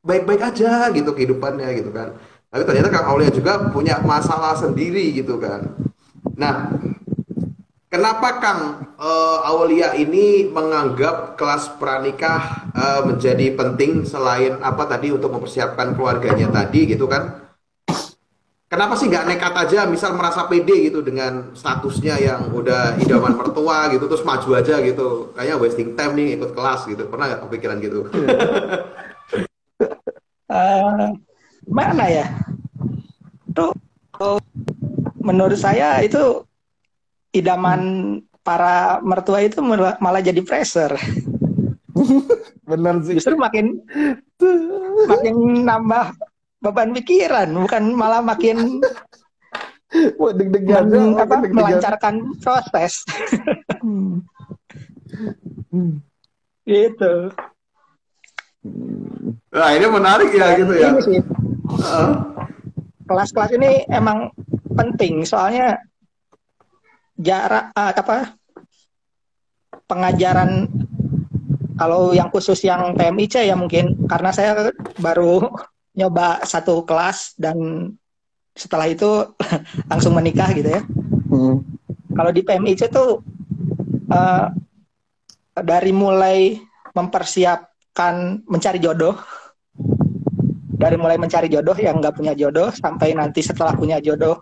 baik-baik aja gitu kehidupannya gitu kan. Tapi ternyata Kang Aulia juga punya masalah sendiri gitu kan. Nah, kenapa Kang Aulia ini menganggap kelas pranikah menjadi penting selain apa tadi untuk mempersiapkan keluarganya tadi gitu kan? Kenapa sih nggak nekat aja, misal merasa pede gitu dengan statusnya yang udah idaman mertua gitu, terus maju aja gitu, kayaknya wasting time nih ikut kelas gitu, pernah nggak kepikiran gitu? Mana ya? Itu menurut saya itu idaman para mertua itu malah jadi pressure. Bener sih. Justru makin nambah beban pikiran, bukan malah makin melancarkan proses. Gitu. Nah ini menarik ya gitu ya. Kelas-kelas ini emang penting, soalnya jarak pengajaran, kalau yang khusus yang PMIC ya mungkin karena saya baru nyoba satu kelas dan setelah itu langsung menikah gitu ya. Kalau di PMIC tuh dari mulai mempersiapkan mencari jodoh, yang nggak punya jodoh sampai nanti setelah punya jodoh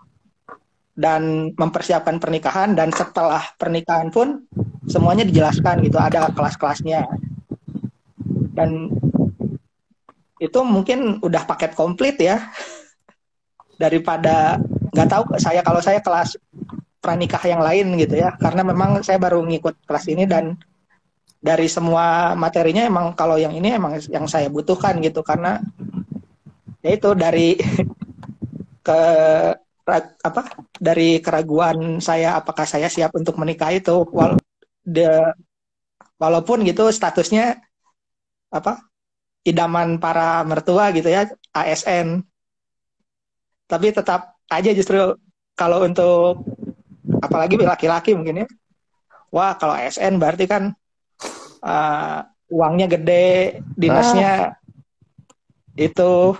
dan mempersiapkan pernikahan, dan setelah pernikahan pun semuanya dijelaskan gitu, ada kelas-kelasnya. Dan itu mungkin udah paket komplit ya, daripada nggak tahu kalau saya kelas pranikah yang lain gitu ya, karena memang saya baru ngikut kelas ini, dan dari semua materinya emang kalau yang ini emang yang saya butuhkan gitu, karena ya itu dari keraguan saya apakah saya siap untuk menikah itu, walaupun gitu statusnya idaman para mertua gitu ya, ASN. Tapi tetap aja justru kalau untuk apalagi laki-laki mungkin ya. Wah, kalau ASN berarti kan uh, uangnya gede, dinasnya itu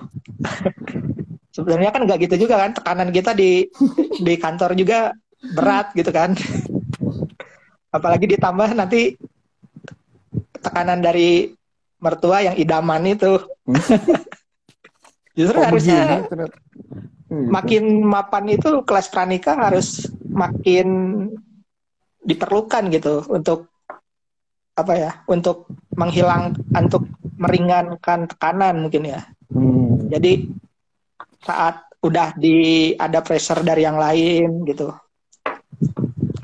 sebenarnya kan nggak gitu juga kan. Tekanan kita di kantor juga berat gitu kan. Apalagi ditambah nanti tekanan dari mertua yang idaman itu. Justru harusnya makin mapan itu kelas pranikah harus makin diperlukan gitu untuk apa ya, untuk untuk meringankan tekanan mungkin ya. Jadi saat udah ada pressure dari yang lain gitu,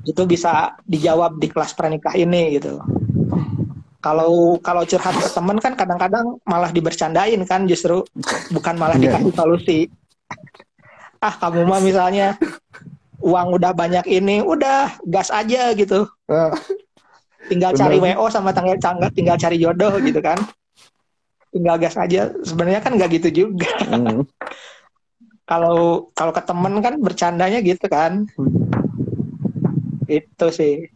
itu bisa dijawab di kelas pranikah ini gitu. Kalau curhat ke temen kan kadang-kadang malah dibercandain kan, justru bukan malah dikasih solusi. Kamu mah misalnya uang udah banyak ini, udah gas aja gitu. Tinggal cari WO sama tinggal cari jodoh gitu kan. Tinggal gas aja. Sebenarnya kan nggak gitu juga. Kalau ke temen kan bercandanya gitu kan. Itu sih.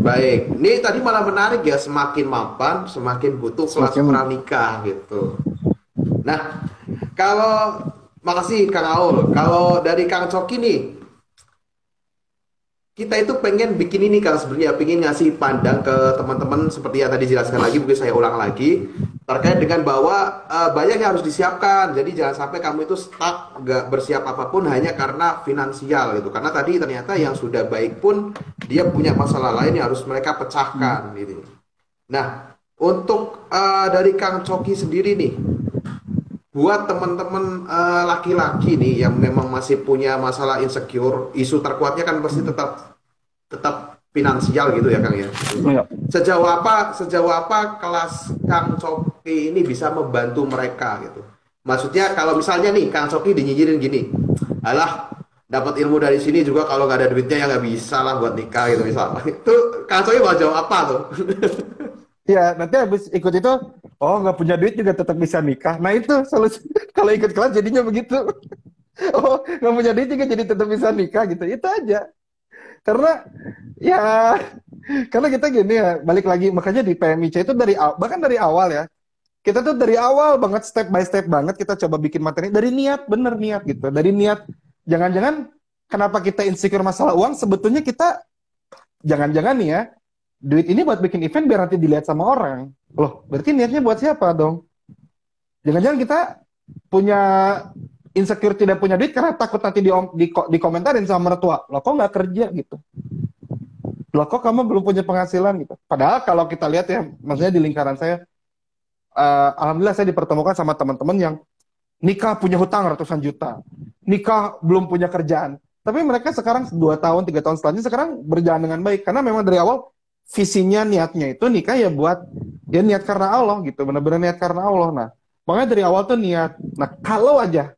Baik, ini tadi malah menarik ya, semakin mapan semakin butuh kelas pranikah gitu. Nah, makasih Kang Aul. Kalau dari Kang Coki nih, kita itu pengen bikin ini Kang, sebenarnya pengen ngasih pandang ke teman-teman seperti yang tadi jelaskan lagi, mungkin saya ulang lagi terkait dengan bahwa banyak yang harus disiapkan. Jadi jangan sampai kamu itu stuck gak bersiap apapun hanya karena finansial gitu. Karena tadi ternyata yang sudah baik pun dia punya masalah lain yang harus mereka pecahkan gitu. Nah, untuk dari Kang Coki sendiri nih, buat teman-teman laki-laki nih yang memang masih punya masalah insecure, isu terkuatnya kan pasti tetap finansial gitu ya Kang ya. Sejauh apa kelas Kang Coki ini bisa membantu mereka gitu? Maksudnya kalau misalnya nih Kang Coki dinyinyirin gini, alah dapat ilmu dari sini juga kalau nggak ada duitnya ya nggak bisa lah buat nikah gitu misalnya. Itu Kang Coki mau jawab apa tuh? Ya, nanti habis ikut itu, nggak punya duit juga tetap bisa nikah. Nah itu solusi. Kalau ikut kelas jadinya begitu. Nggak punya duit juga jadi tetap bisa nikah gitu. Itu aja. Karena kita gini ya, balik lagi. Makanya di PMIC itu bahkan dari awal ya. Kita tuh dari awal banget, step by step banget kita coba bikin materi. Dari niat, bener niat gitu. Dari niat, jangan-jangan kenapa kita insecure masalah uang, sebetulnya kita, jangan-jangan nih ya, duit ini buat bikin event biar nanti dilihat sama orang. Loh, berarti niatnya buat siapa dong? Jangan-jangan kita punya insecure tidak punya duit karena takut nanti dikomentarin sama mertua. Loh, kok nggak kerja gitu? Loh, kok kamu belum punya penghasilan gitu? Padahal kalau kita lihat ya, maksudnya di lingkaran saya, alhamdulillah saya dipertemukan sama teman-teman yang nikah punya hutang ratusan juta. Nikah belum punya kerjaan. Tapi mereka sekarang 2 tahun, 3 tahun selanjutnya sekarang berjalan dengan baik. Karena memang dari awal visinya, niatnya itu nikah ya buat dia niat karena Allah gitu, benar-benar niat karena Allah. Nah, makanya dari awal tuh niat. Nah, kalau aja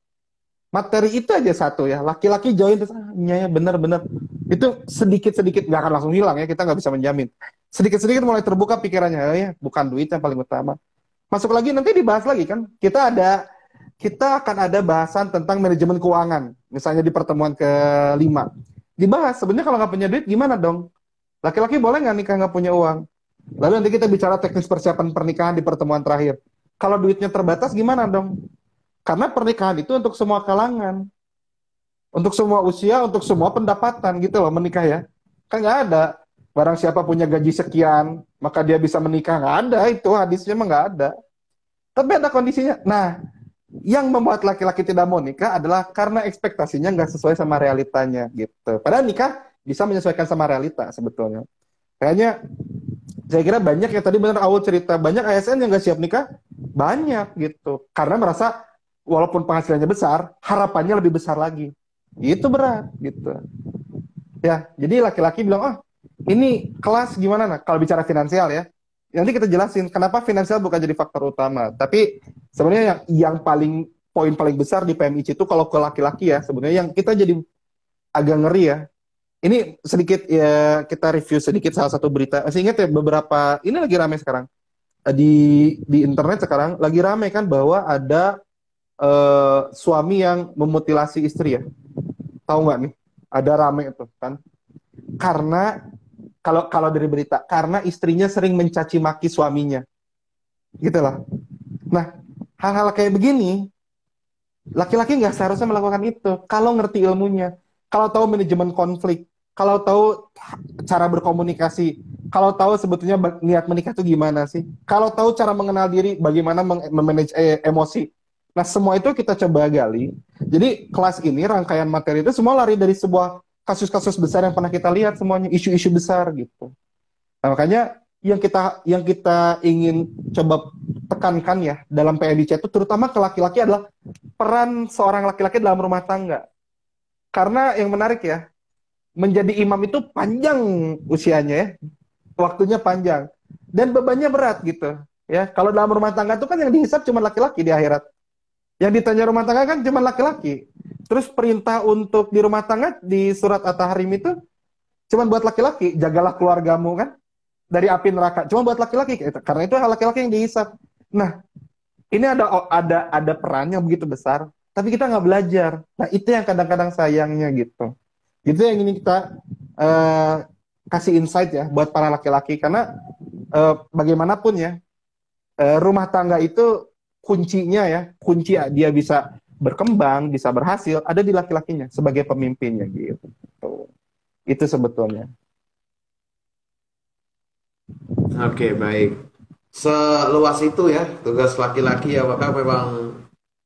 materi itu aja satu ya, laki-laki join terus, ya benar-benar itu sedikit-sedikit nggak akan langsung hilang ya, kita nggak bisa menjamin. Sedikit-sedikit mulai terbuka pikirannya, ya bukan duit yang paling utama. Masuk lagi nanti dibahas lagi kan, kita akan ada bahasan tentang manajemen keuangan, misalnya di pertemuan ke-5. Dibahas sebenarnya kalau nggak punya duit gimana dong? Laki-laki boleh nggak nikah nggak punya uang? Lalu nanti kita bicara teknis persiapan pernikahan di pertemuan terakhir. Kalau duitnya terbatas gimana dong? Karena pernikahan itu untuk semua kalangan. Untuk semua usia, untuk semua pendapatan gitu loh menikah ya. Kan nggak ada. Barang siapa punya gaji sekian, maka dia bisa menikah. Nggak ada itu, hadisnya mah nggak ada. Tapi ada kondisinya. Nah, yang membuat laki-laki tidak mau nikah adalah karena ekspektasinya nggak sesuai sama realitanya gitu. Padahal nikah bisa menyesuaikan sama realita sebetulnya. Kayaknya saya kira banyak yang tadi benar awal cerita, banyak ASN yang nggak siap nikah, banyak gitu. Karena merasa walaupun penghasilannya besar, harapannya lebih besar lagi. Itu berat gitu. Ya, jadi laki-laki bilang, ini kelas gimana? Nah, kalau bicara finansial ya, nanti kita jelasin kenapa finansial bukan jadi faktor utama. Tapi sebenarnya yang poin paling besar di PMIC itu kalau ke laki-laki ya, sebenarnya yang kita jadi agak ngeri ya. Ini sedikit ya, kita review sedikit salah satu berita. Masih ingat ya beberapa, ini lagi ramai sekarang. Di internet sekarang lagi ramai kan bahwa ada suami yang memutilasi istri ya. Tahu nggak nih? Ada rame itu kan. Karena kalau dari berita, karena istrinya sering mencaci maki suaminya. Gitu lah. Nah, hal-hal kayak begini, laki-laki nggak seharusnya melakukan itu. Kalau ngerti ilmunya, kalau tahu manajemen konflik, kalau tahu cara berkomunikasi, kalau tahu sebetulnya niat menikah itu gimana sih, kalau tahu cara mengenal diri, bagaimana memanage emosi. Nah, semua itu kita coba gali. Jadi, kelas ini, rangkaian materi itu semua lari dari sebuah kasus-kasus besar yang pernah kita lihat semuanya, isu-isu besar gitu. Nah, makanya yang kita ingin coba tekankan ya dalam PMIC itu terutama ke laki-laki adalah peran seorang laki-laki dalam rumah tangga. Karena yang menarik ya, menjadi imam itu panjang usianya ya, waktunya panjang dan bebannya berat gitu. Ya, kalau dalam rumah tangga itu kan yang dihisap cuma laki-laki di akhirat. Yang ditanya rumah tangga kan cuma laki-laki. Terus perintah untuk di rumah tangga di surat At-Tahrim itu cuma buat laki-laki, jagalah keluargamu kan dari api neraka. Cuma buat laki-laki karena itu laki-laki yang dihisap. Nah, ini ada peran yang begitu besar, tapi kita nggak belajar. Nah, itu yang kadang-kadang sayangnya gitu. Itu yang ingin kita kasih insight ya buat para laki-laki karena bagaimanapun ya rumah tangga itu kuncinya ya, kunci dia bisa berkembang, bisa berhasil ada di laki-lakinya sebagai pemimpinnya gitu. Itu sebetulnya. Oke, baik. Seluas itu ya tugas laki-laki ya, maka memang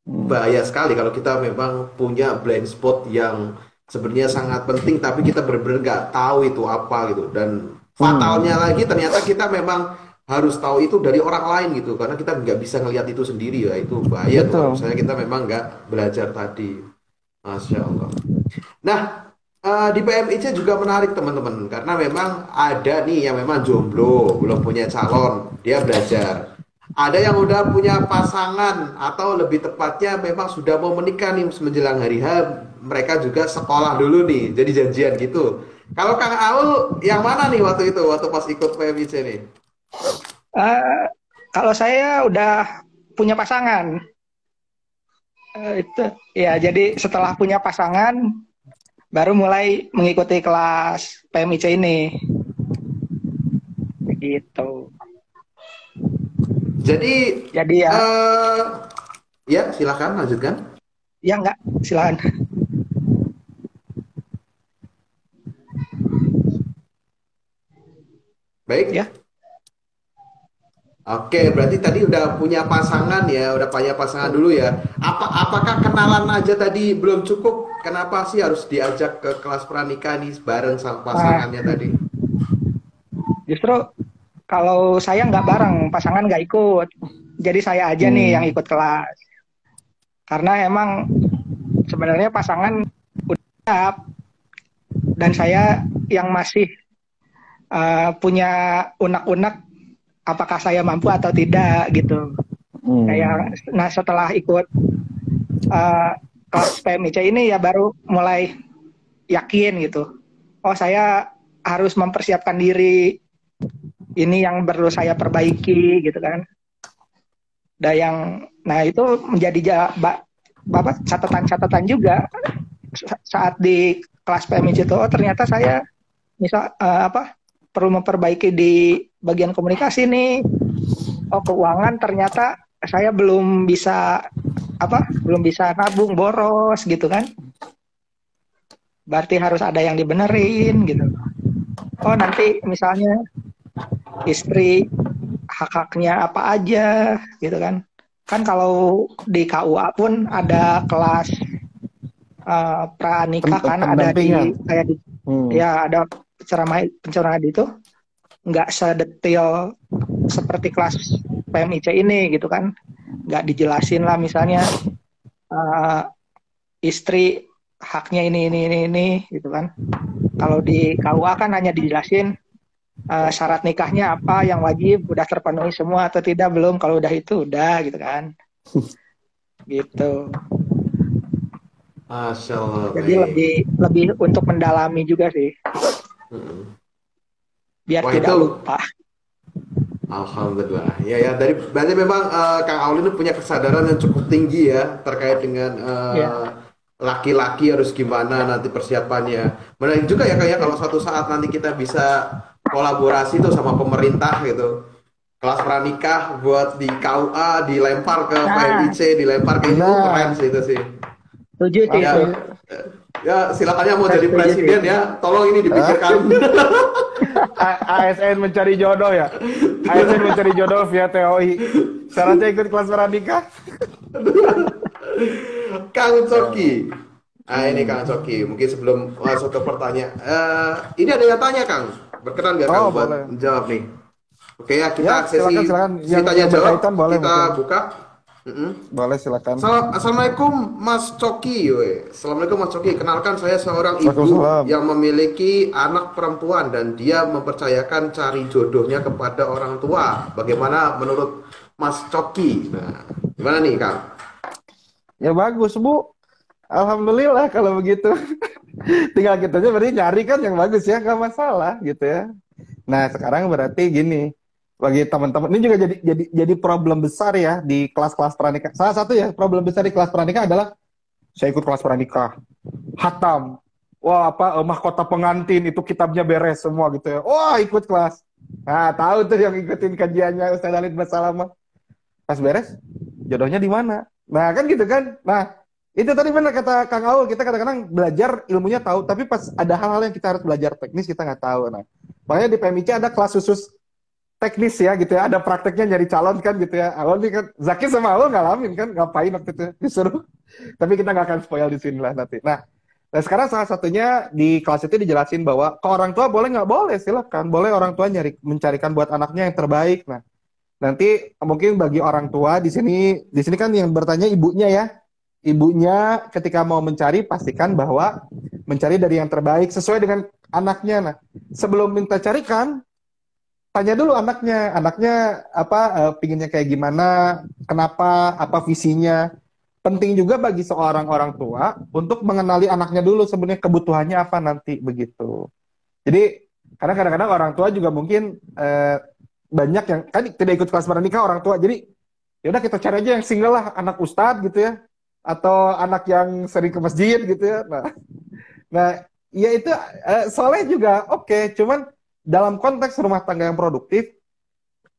bahaya sekali kalau kita memang punya blind spot yang sebenarnya sangat penting tapi kita benar-benar nggak tahu itu apa gitu. Dan fatalnya lagi ternyata kita memang harus tahu itu dari orang lain gitu karena kita nggak bisa ngelihat itu sendiri ya, itu bahaya tuh kalau misalnya kita memang nggak belajar tadi. Masya Allah. Nah, di PMIC juga menarik teman-teman karena memang ada nih yang memang jomblo belum punya calon, dia belajar. Ada yang udah punya pasangan atau lebih tepatnya memang sudah mau menikah nih menjelang hari H, mereka juga sekolah dulu nih jadi janjian gitu. Kalau Kang Aul yang mana nih waktu itu waktu pas ikut PMIC nih? Kalau saya udah punya pasangan, itu ya. Jadi setelah punya pasangan, baru mulai mengikuti kelas PMIC ini, begitu. Jadi ya. Ya silakan lanjutkan. Ya enggak, silakan. Baik ya. Oke, berarti tadi udah punya pasangan ya, udah punya pasangan dulu ya. Apakah kenalan aja tadi belum cukup? Kenapa sih harus diajak ke kelas pranikah nih bareng sama pasangannya tadi? Justru kalau saya nggak bareng, pasangan nggak ikut. Jadi saya aja nih yang ikut kelas. Karena emang sebenarnya pasangan udah siap dan saya yang masih punya unek-unek apakah saya mampu atau tidak gitu. Nah setelah ikut kelas PMIC ini ya baru mulai yakin gitu. Oh saya harus mempersiapkan diri. Ini yang perlu saya perbaiki gitu kan. Nah itu menjadi catatan-catatan juga saat di kelas PMIC itu. Oh ternyata saya perlu memperbaiki di bagian komunikasi nih. Oh keuangan ternyata saya belum bisa nabung, boros gitu kan. Berarti harus ada yang dibenerin gitu. Oh nanti misalnya istri hak-haknya apa aja gitu kan. Kan kalau di KUA pun ada kelas pranikah kan, ada di kayak di ya ada pencerahan itu nggak sedetail seperti kelas PMIC ini gitu kan, nggak dijelasin lah misalnya istri haknya ini gitu kan. Kalau di KUA kan hanya dijelasin syarat nikahnya apa yang wajib udah terpenuhi semua atau tidak belum, kalau udah itu udah gitu kan. Gitu. Masya Allah. Jadi lebih untuk mendalami juga sih. Biar tidak lupa. Alhamdulillah. Ya ya, dari berarti memang Kang Aul ini punya kesadaran yang cukup tinggi ya terkait dengan Ya, laki-laki harus gimana nanti persiapannya. Menarik juga ya kayak kalau suatu saat nanti kita bisa kolaborasi tuh sama pemerintah gitu. Kelas pranikah buat di KUA dilempar ke nah, PMIC, dilempar ke itu keren Nah, sih itu sih. setuju sih Ya, itu. asli. ya silakan ya mau Saya jadi setuju sih. presiden ya, tolong ini dipikirkan. ASN mencari jodoh ya. ASN mencari jodoh via TOI. Syaratnya ikut kelas pranikah. Kang Coki. Ah ini Kang Coki. Mungkin sebelum masuk ke pertanyaan, ini ada yang tanya Kang. Berkenan nggak Kang Oh, buat boleh. menjawab nih? Oke ya, kita Ya, sesi silakan silakan. sesi tanya Yang jawab. berkaitan boleh Kita mungkin. buka. Mm-mm. Boleh silakan. Assalamualaikum Mas Coki. Assalamualaikum Mas Coki. Kenalkan saya seorang ibu Waalaikumsalam. yang memiliki anak perempuan dan dia mempercayakan cari jodohnya kepada orang tua. Bagaimana menurut Mas Coki? Nah, gimana nih Kang? Ya bagus, Bu. Alhamdulillah kalau begitu. Tinggal kitanya berarti nyari kan yang bagus ya, nggak masalah gitu ya. Nah, sekarang berarti gini, bagi teman-teman ini juga jadi problem besar ya di kelas-kelas pranikah. Salah satu ya problem besar di kelas pranikah adalah saya ikut kelas pranikah, hatam, wah apa mahkota pengantin itu kitabnya beres semua gitu ya. Wah ikut kelas. Nah tahu tuh yang ikutin kajiannya Ustaz Halid Basalamah. Pas beres, jodohnya di mana? Nah kan gitu kan. Nah itu tadi benar kata Kang Aul, kita kadang-kadang belajar ilmunya tahu, tapi pas ada hal-hal yang kita harus belajar teknis kita nggak tahu. Nah makanya di PMIC ada kelas khusus teknis ya gitu ya, ada prakteknya nyari calon kan gitu ya. Awal nih kan Zaki sama Awal ngalamin kan, ngapain waktu itu disuruh. Tapi kita nggak akan spoil di sini lah nanti. Nah sekarang salah satunya di kelas itu dijelasin bahwa ke orang tua boleh nggak boleh silakan, boleh orang tua mencarikan buat anaknya yang terbaik. Nah nanti mungkin bagi orang tua di sini kan yang bertanya ibunya ya, ibunya ketika mau mencari pastikan bahwa mencari dari yang terbaik sesuai dengan anaknya. Nah sebelum minta carikan tanya dulu anaknya apa pinginnya kayak gimana, kenapa, apa visinya. Penting juga bagi seorang orang tua untuk mengenali anaknya dulu sebenarnya kebutuhannya apa nanti begitu. Jadi karena kadang-kadang orang tua juga mungkin banyak yang kan tidak ikut kelas pranikah orang tua. Jadi ya udah kita cari aja yang single lah, anak ustadz gitu ya, atau anak yang sering ke masjid gitu ya. Nah ya itu soleh juga oke, cuman dalam konteks rumah tangga yang produktif,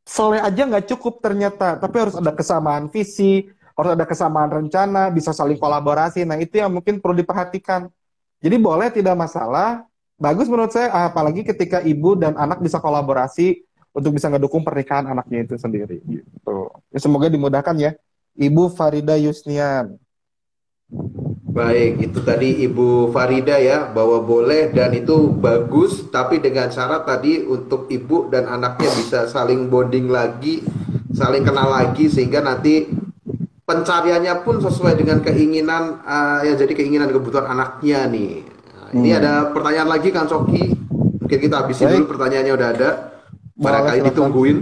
soleh aja nggak cukup ternyata, tapi harus ada kesamaan visi, harus ada kesamaan rencana, bisa saling kolaborasi. Nah itu yang mungkin perlu diperhatikan. Jadi boleh tidak masalah, bagus menurut saya, apalagi ketika ibu dan anak bisa kolaborasi untuk bisa ngedukung pernikahan anaknya itu sendiri. Gitu. Ya, semoga dimudahkan ya, Ibu Farida Yusnian. Baik, itu tadi Ibu Farida ya, bahwa boleh dan itu bagus, tapi dengan syarat tadi untuk ibu dan anaknya bisa saling bonding lagi, saling kenal lagi, sehingga nanti pencariannya pun sesuai dengan keinginan, ya jadi keinginan kebutuhan anaknya nih. Nah, ini ada pertanyaan lagi Kang Coki, mungkin kita habisin dulu, Baik, pertanyaannya udah ada, boleh barangkali silakan. ditungguin.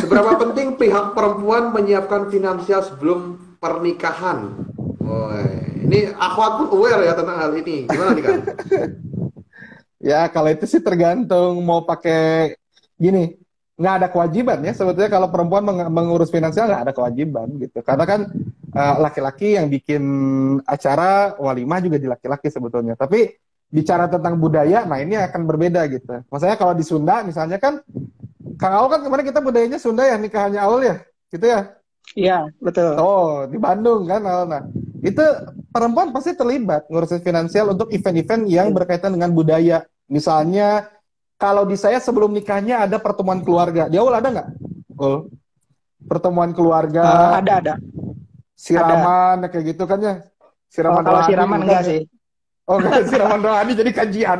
Seberapa penting pihak perempuan menyiapkan finansial sebelum pernikahan? Ini akhwat pun aware ya tentang hal ini. Gimana nih Kang? Ya, kalau itu sih tergantung mau pakai gini, nggak ada kewajiban ya. Sebetulnya kalau perempuan mengurus finansial nggak ada kewajiban gitu. Karena kan laki-laki yang bikin acara walimah juga di laki-laki sebetulnya. Tapi bicara tentang budaya, nah ini akan berbeda gitu. Maksudnya kalau di Sunda misalnya kan, Kang Aul kan kemarin kita budayanya Sunda ya, nikahannya Aul ya, gitu ya. Iya, betul. Oh, di Bandung kan Aul. Nah, itu perempuan pasti terlibat ngurusin finansial untuk event-event yang berkaitan dengan budaya. Misalnya, kalau di saya sebelum nikahnya ada pertemuan keluarga. Di awal ada nggak? Oh, pertemuan keluarga, Ada. siraman, kayak gitu kan ya? Siraman Kalau rohani siraman enggak sih. Oh, enggak, siraman rohani jadi kajian.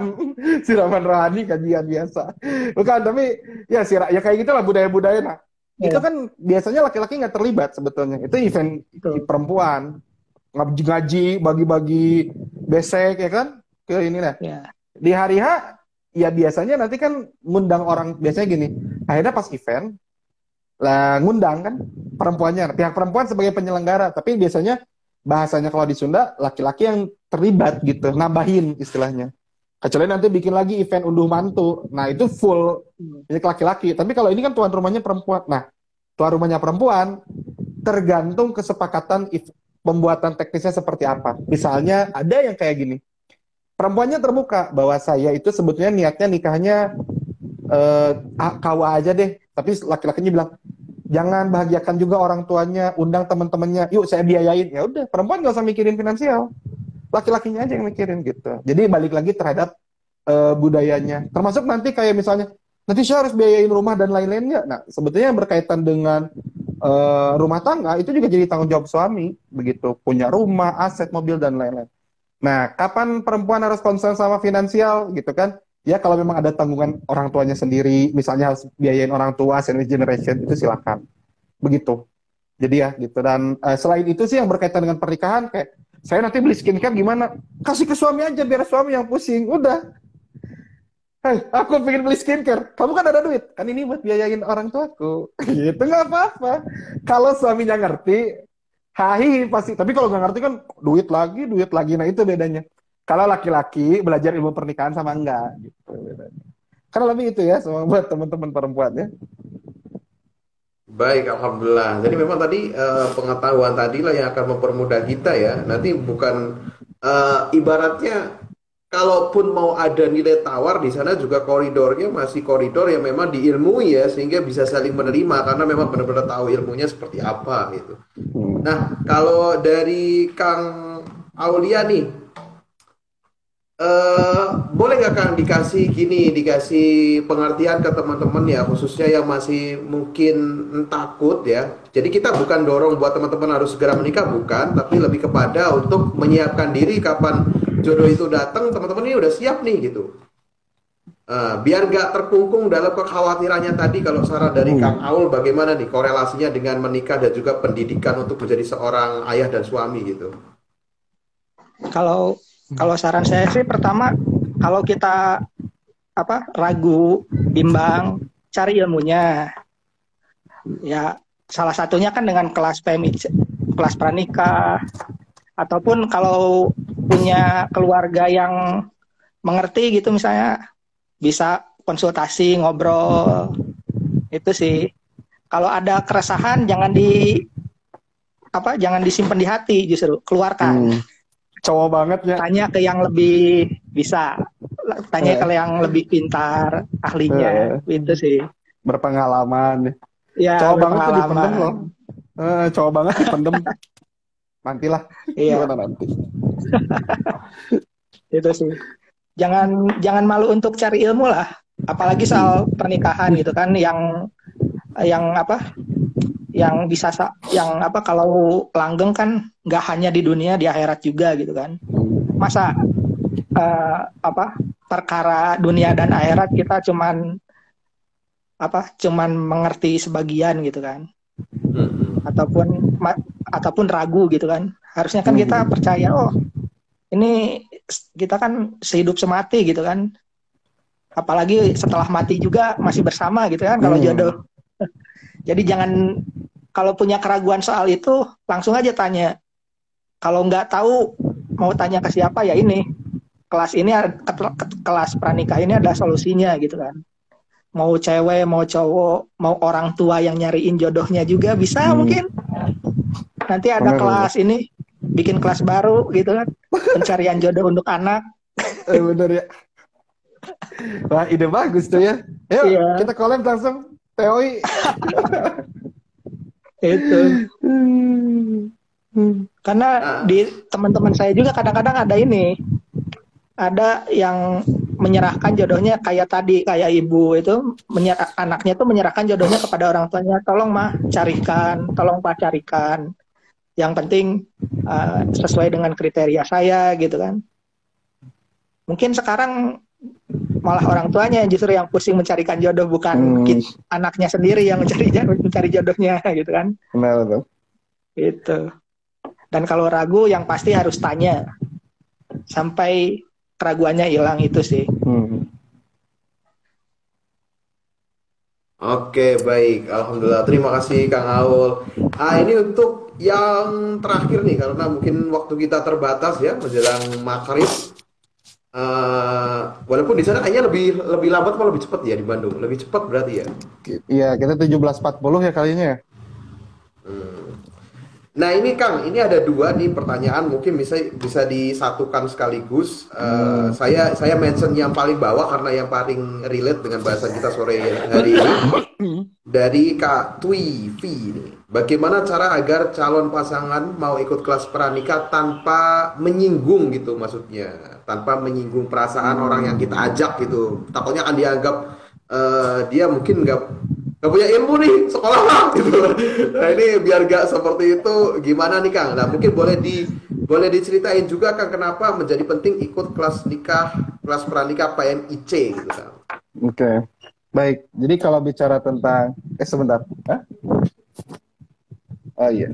Siraman rohani kajian biasa. Bukan, tapi ya ya kayak gitulah budaya-budaya. Nah, itu Iya, kan biasanya laki-laki nggak terlibat sebetulnya. Itu event betul. perempuan. Ngaji, bagi-bagi besek ya kan? Ke ini nah. Ya. Di hari H ya biasanya nanti kan ngundang orang, biasanya gini. Akhirnya pas event lah ngundang kan perempuannya, pihak perempuan sebagai penyelenggara, tapi biasanya bahasanya kalau di Sunda laki-laki yang terlibat gitu, nambahin istilahnya. Kecuali nanti bikin lagi event unduh mantu. Nah, itu full milik laki-laki. Tapi kalau ini kan tuan rumahnya perempuan. Nah, tuan rumahnya perempuan tergantung kesepakatan pembuatan teknisnya seperti apa. Misalnya ada yang kayak gini. Perempuannya terbuka bahwa saya itu sebetulnya niatnya nikahnya KUA aja deh. Tapi laki-lakinya bilang, jangan bahagiakan juga orang tuanya, undang teman-temannya, yuk saya biayain. Ya udah, perempuan nggak usah mikirin finansial. Laki-lakinya aja yang mikirin gitu. Jadi balik lagi terhadap budayanya. Termasuk nanti kayak misalnya, nanti saya harus biayain rumah dan lain-lainnya. Nah, sebetulnya yang berkaitan dengan rumah tangga itu juga jadi tanggung jawab suami, begitu. Punya rumah, aset, mobil dan lain-lain. Nah, kapan perempuan harus concern sama finansial gitu kan? Ya kalau memang ada tanggungan orang tuanya sendiri, misalnya harus biayain orang tua, sandwich generation, itu silakan. Begitu. Jadi ya gitu. Dan selain itu sih yang berkaitan dengan pernikahan, kayak saya nanti beli skincare gimana? Kasih ke suami aja biar suami yang pusing. Udah. Hei, aku pengen beli skincare. Kamu kan ada duit. Kan ini buat biayain orang tuaku. Gitu nggak apa-apa. Kalau suaminya ngerti, hahi pasti. Tapi kalau nggak ngerti kan duit lagi, duit lagi. Nah itu bedanya. Kalau laki-laki belajar ilmu pernikahan sama enggak. Gitu bedanya. Karena lebih itu ya, semua buat teman-teman perempuan ya. Baik, alhamdulillah. Jadi memang tadi pengetahuan tadi lah yang akan mempermudah kita ya. Nanti bukan ibaratnya kalaupun mau ada nilai tawar di sana juga koridornya masih koridor yang memang diilmui ya sehingga bisa saling menerima karena memang benar-benar tahu ilmunya seperti apa gitu. Nah, kalau dari Kang Aulia nih, boleh nggak Kang dikasih pengertian ke teman-teman ya khususnya yang masih mungkin takut ya. Jadi kita bukan dorong buat teman-teman harus segera menikah bukan, tapi lebih kepada untuk menyiapkan diri kapan jodoh itu datang teman-teman ini udah siap nih gitu. Biar nggak terkungkung dalam kekhawatirannya tadi. Kalau saran dari Kang Aul bagaimana nih korelasinya dengan menikah dan juga pendidikan untuk menjadi seorang ayah dan suami gitu. Kalau saran saya sih pertama kalau kita ragu, bimbang, cari ilmunya. Ya salah satunya kan dengan kelas PMI, kelas pranikah, ataupun kalau punya keluarga yang mengerti gitu misalnya bisa konsultasi, ngobrol. Itu sih. Kalau ada keresahan jangan disimpan di hati, justru keluarkan. Cowok banget ya. Tanya ke yang lebih bisa, tanya ke yang lebih pintar, ahlinya, itu sih. Berpengalaman. Ya, cowok banget tuh dipendem loh. Cowok banget dipendem. Nantilah. Iya. Gimana nanti? Itu sih. Jangan malu untuk cari ilmu lah. Apalagi soal pernikahan gitu kan, yang bisa kalau langgeng kan nggak hanya di dunia, di akhirat juga gitu kan. Masa perkara dunia dan akhirat kita cuman mengerti sebagian gitu kan. Ataupun ragu gitu kan. Harusnya kan kita percaya, oh ini kita kan sehidup semati gitu kan. Apalagi setelah mati juga masih bersama gitu kan kalau jodoh. Jadi jangan, kalau punya keraguan soal itu, langsung aja tanya. Kalau nggak tahu, mau tanya ke siapa, ya ini. Kelas pranikah ini ada solusinya gitu kan. Mau cewek, mau cowok, mau orang tua yang nyariin jodohnya juga bisa mungkin. Nanti ada kelas ini, bikin kelas baru gitu kan. Pencarian jodoh untuk anak. Bener ya. Wah, ide bagus tuh ya. Yuk, kita collab langsung. TOI. Itu. Karena di teman-teman saya juga kadang-kadang ada yang menyerahkan jodohnya kayak ibu itu anaknya tuh menyerahkan jodohnya kepada orang tuanya, tolong mah carikan, tolong pak carikan, yang penting sesuai dengan kriteria saya gitu kan. Mungkin sekarang malah orang tuanya justru yang pusing mencarikan jodoh, bukan anaknya sendiri yang mencari jodohnya gitu kan. Benar. Itu. Dan kalau ragu yang pasti harus tanya sampai keraguannya hilang, itu sih. Oke, baik. Alhamdulillah. Terima kasih Kang Aul. Ini untuk yang terakhir nih, karena mungkin waktu kita terbatas ya menjelang maghrib. Walaupun di sana kayaknya lebih lebih lambat atau lebih cepat ya di Bandung. Lebih cepat berarti ya. Iya, kita 17.40 ya kalinya ya. Nah ini Kang, ini ada dua nih pertanyaan mungkin bisa bisa disatukan sekaligus. Saya mention yang paling bawah karena yang paling relate dengan bahasan kita sore hari ini dari Kak Twi V ini. Bagaimana cara agar calon pasangan mau ikut kelas pranikah tanpa menyinggung gitu maksudnya, tanpa menyinggung perasaan orang yang kita ajak gitu. Takutnya akan dianggap dia mungkin nggak punya ilmu nih sekolah lah gitu. Nah ini biar gak seperti itu gimana nih Kang? Nah mungkin boleh diceritain juga Kang kenapa menjadi penting ikut kelas pranikah PMIC gitu Kang. Oke. Baik. Jadi kalau bicara tentang sebentar. Hah? Oh iya.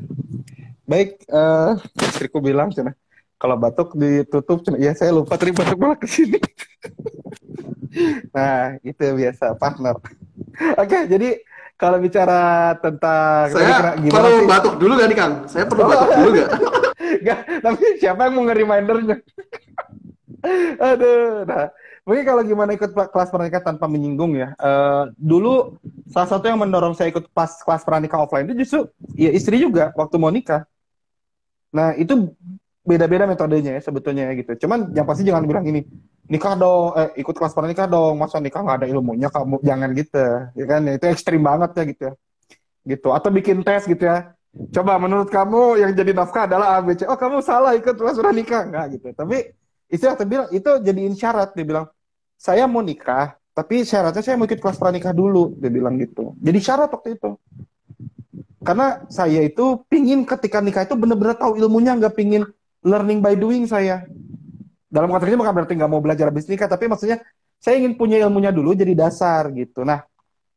Baik, istriku bilang cina kalau batuk ditutup cina. Ya saya lupa tadi batuk malah ke sini. Nah, itu biasa partner. Oke, jadi kalau bicara tentang Saya perlu batuk dulu gak nih Kang? Saya perlu batuk dulu gak? Gak, tapi siapa yang mau nge-remindernya? Aduh, nah mungkin kalau gimana ikut kelas pranikah tanpa menyinggung ya. Dulu salah satu yang mendorong saya ikut kelas pranikah offline itu justru ya istri juga waktu mau nikah. Nah itu beda-beda metodenya ya sebetulnya ya gitu. Cuman yang pasti jangan bilang gini, nikah dong, ikut kelas pranikah dong, masa nikah nggak ada ilmunya, kamu jangan gitu, ya kan? Itu ekstrim banget ya gitu ya. Gitu. Atau bikin tes gitu ya. Coba menurut kamu yang jadi nafkah adalah A, B, C. Oh kamu salah ikut kelas pranikah nggak gitu. Tapi istilah bilang itu jadiin syarat, dia bilang saya mau nikah, tapi syaratnya saya mau ikut kelas pranikah dulu, dia bilang gitu. Jadi syarat waktu itu. Karena saya itu pingin ketika nikah itu benar-benar tahu ilmunya, nggak pingin learning by doing saya. Dalam konteks ini bukan berarti nggak mau belajar habis nikah, tapi maksudnya saya ingin punya ilmunya dulu jadi dasar gitu. Nah,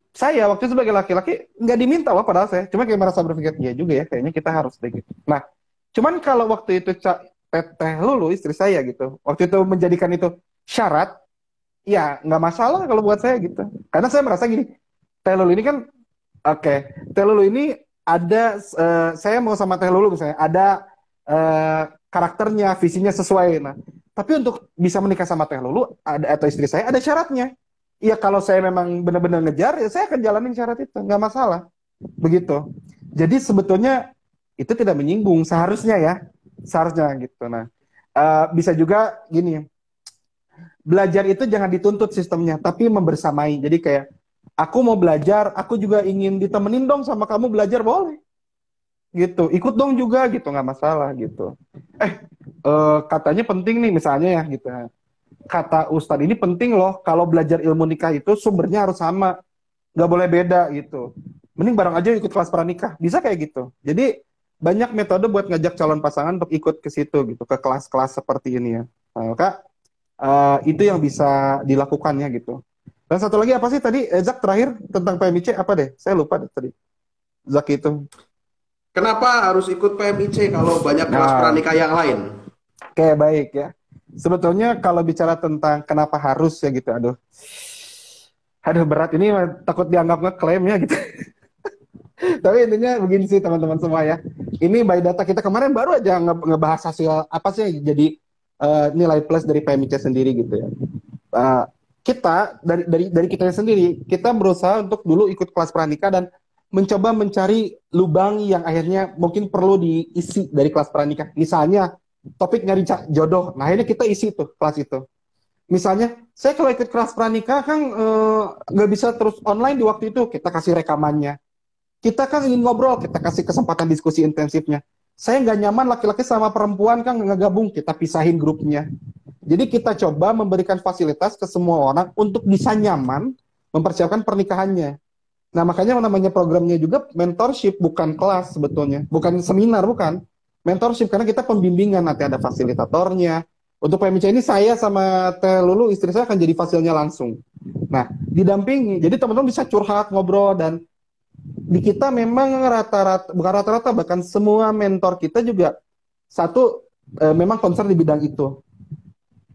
saya waktu itu sebagai laki-laki nggak diminta loh padahal saya. Cuma kayak merasa berpikir, iya juga ya, kayaknya kita harus deh gitu. Nah, cuman kalau waktu itu Teh Lulu istri saya gitu, waktu itu menjadikan itu syarat, ya nggak masalah kalau buat saya gitu. Karena saya merasa gini, Teh Lulu ini kan, oke, Teh Lulu ini ada, saya mau sama Teh Lulu misalnya, ada karakternya, visinya sesuai. Nah, tapi untuk bisa menikah sama Teh Lulu atau istri saya ada syaratnya. Ya kalau saya memang benar-benar ngejar, ya saya akan jalanin syarat itu, nggak masalah. Begitu. Jadi sebetulnya itu tidak menyinggung seharusnya ya, seharusnya gitu. Nah, bisa juga gini, belajar itu jangan dituntut sistemnya, tapi membersamai. Jadi kayak aku mau belajar, aku juga ingin ditemenin dong sama kamu belajar, boleh. Gitu, ikut dong juga gitu, nggak masalah gitu. Katanya penting nih misalnya ya gitu. Kata Ustadz ini penting loh, kalau belajar ilmu nikah itu sumbernya harus sama, nggak boleh beda gitu. Mending bareng aja ikut kelas pranikah, bisa kayak gitu. Jadi banyak metode buat ngajak calon pasangan untuk ikut ke situ gitu, ke kelas-kelas seperti ini ya. Nah, maka itu yang bisa dilakukan ya gitu. Dan satu lagi apa sih tadi Zak terakhir tentang PMIC apa deh? Saya lupa deh tadi. Zak itu. Kenapa harus ikut PMIC kalau banyak kelas pranikah yang lain? Oke, baik ya. Sebetulnya kalau bicara tentang kenapa harus ya gitu, aduh berat ini takut dianggap ngeklaim ya gitu. Tapi intinya begini sih teman-teman semua ya. Ini by data kita kemarin baru aja ngebahas hasil apa sih jadi nilai plus dari PMIC sendiri gitu ya. Kita dari kita sendiri, kita berusaha untuk dulu ikut kelas pranikah dan mencoba mencari lubang yang akhirnya mungkin perlu diisi dari kelas pranikah. Misalnya topik nyari jodoh. Nah, akhirnya kita isi tuh kelas itu. Misalnya, saya kalau ikut kelas pranikah kan nggak bisa terus online di waktu itu. Kita kasih rekamannya. Kita kan ingin ngobrol, kita kasih kesempatan diskusi intensifnya. Saya nggak nyaman laki-laki sama perempuan kan nggak gabung, kita pisahin grupnya. Jadi kita coba memberikan fasilitas ke semua orang untuk bisa nyaman mempersiapkan pernikahannya. Nah, makanya namanya programnya juga mentorship, bukan kelas sebetulnya. Bukan seminar, bukan. Mentorship, karena kita pembimbingan, nanti ada fasilitatornya. Untuk PMIC ini saya sama Teh Lulu, istri saya akan jadi fasilnya langsung. Nah, didampingi. Jadi teman-teman bisa curhat, ngobrol, dan di kita memang rata-rata, bukan rata-rata, bahkan semua mentor kita juga satu, memang concern di bidang itu.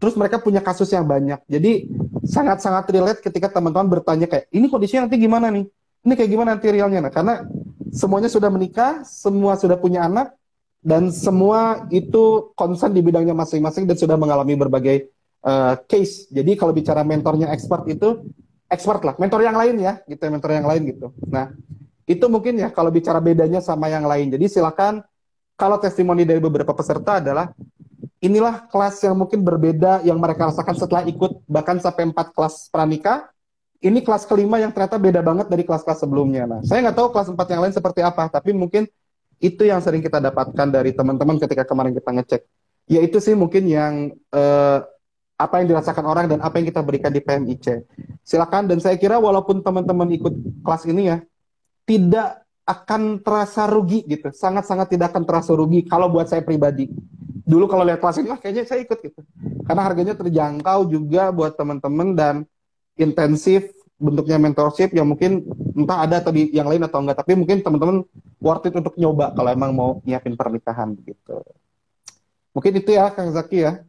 Terus mereka punya kasus yang banyak. Jadi sangat-sangat relate ketika teman-teman bertanya kayak, ini kondisinya nanti gimana nih? Ini kayak gimana nanti realnya? Nah, karena semuanya sudah menikah, semua sudah punya anak, dan semua itu concern di bidangnya masing-masing dan sudah mengalami berbagai case. Jadi kalau bicara mentornya expert itu expert lah, mentor yang lain ya, gitu, mentor yang lain gitu. Nah, itu mungkin ya kalau bicara bedanya sama yang lain. Jadi silakan, kalau testimoni dari beberapa peserta adalah inilah kelas yang mungkin berbeda yang mereka rasakan setelah ikut bahkan sampai 4 kelas pranikah. Ini kelas kelima yang ternyata beda banget dari kelas-kelas sebelumnya. Nah, saya nggak tahu kelas 4 yang lain seperti apa, tapi mungkin itu yang sering kita dapatkan dari teman-teman ketika kemarin kita ngecek. Yaitu sih mungkin yang apa yang dirasakan orang dan apa yang kita berikan di PMIC. Silakan, dan saya kira walaupun teman-teman ikut kelas ini ya, tidak akan terasa rugi gitu. Sangat-sangat tidak akan terasa rugi kalau buat saya pribadi. Dulu kalau lihat kelas ini, wah kayaknya saya ikut gitu. Karena harganya terjangkau juga buat teman-teman dan intensif, bentuknya mentorship yang mungkin entah ada atau di yang lain atau enggak, tapi mungkin teman-teman worth it untuk nyoba kalau emang mau nyiapin pernikahan gitu. Mungkin itu ya Kang Zaki ya.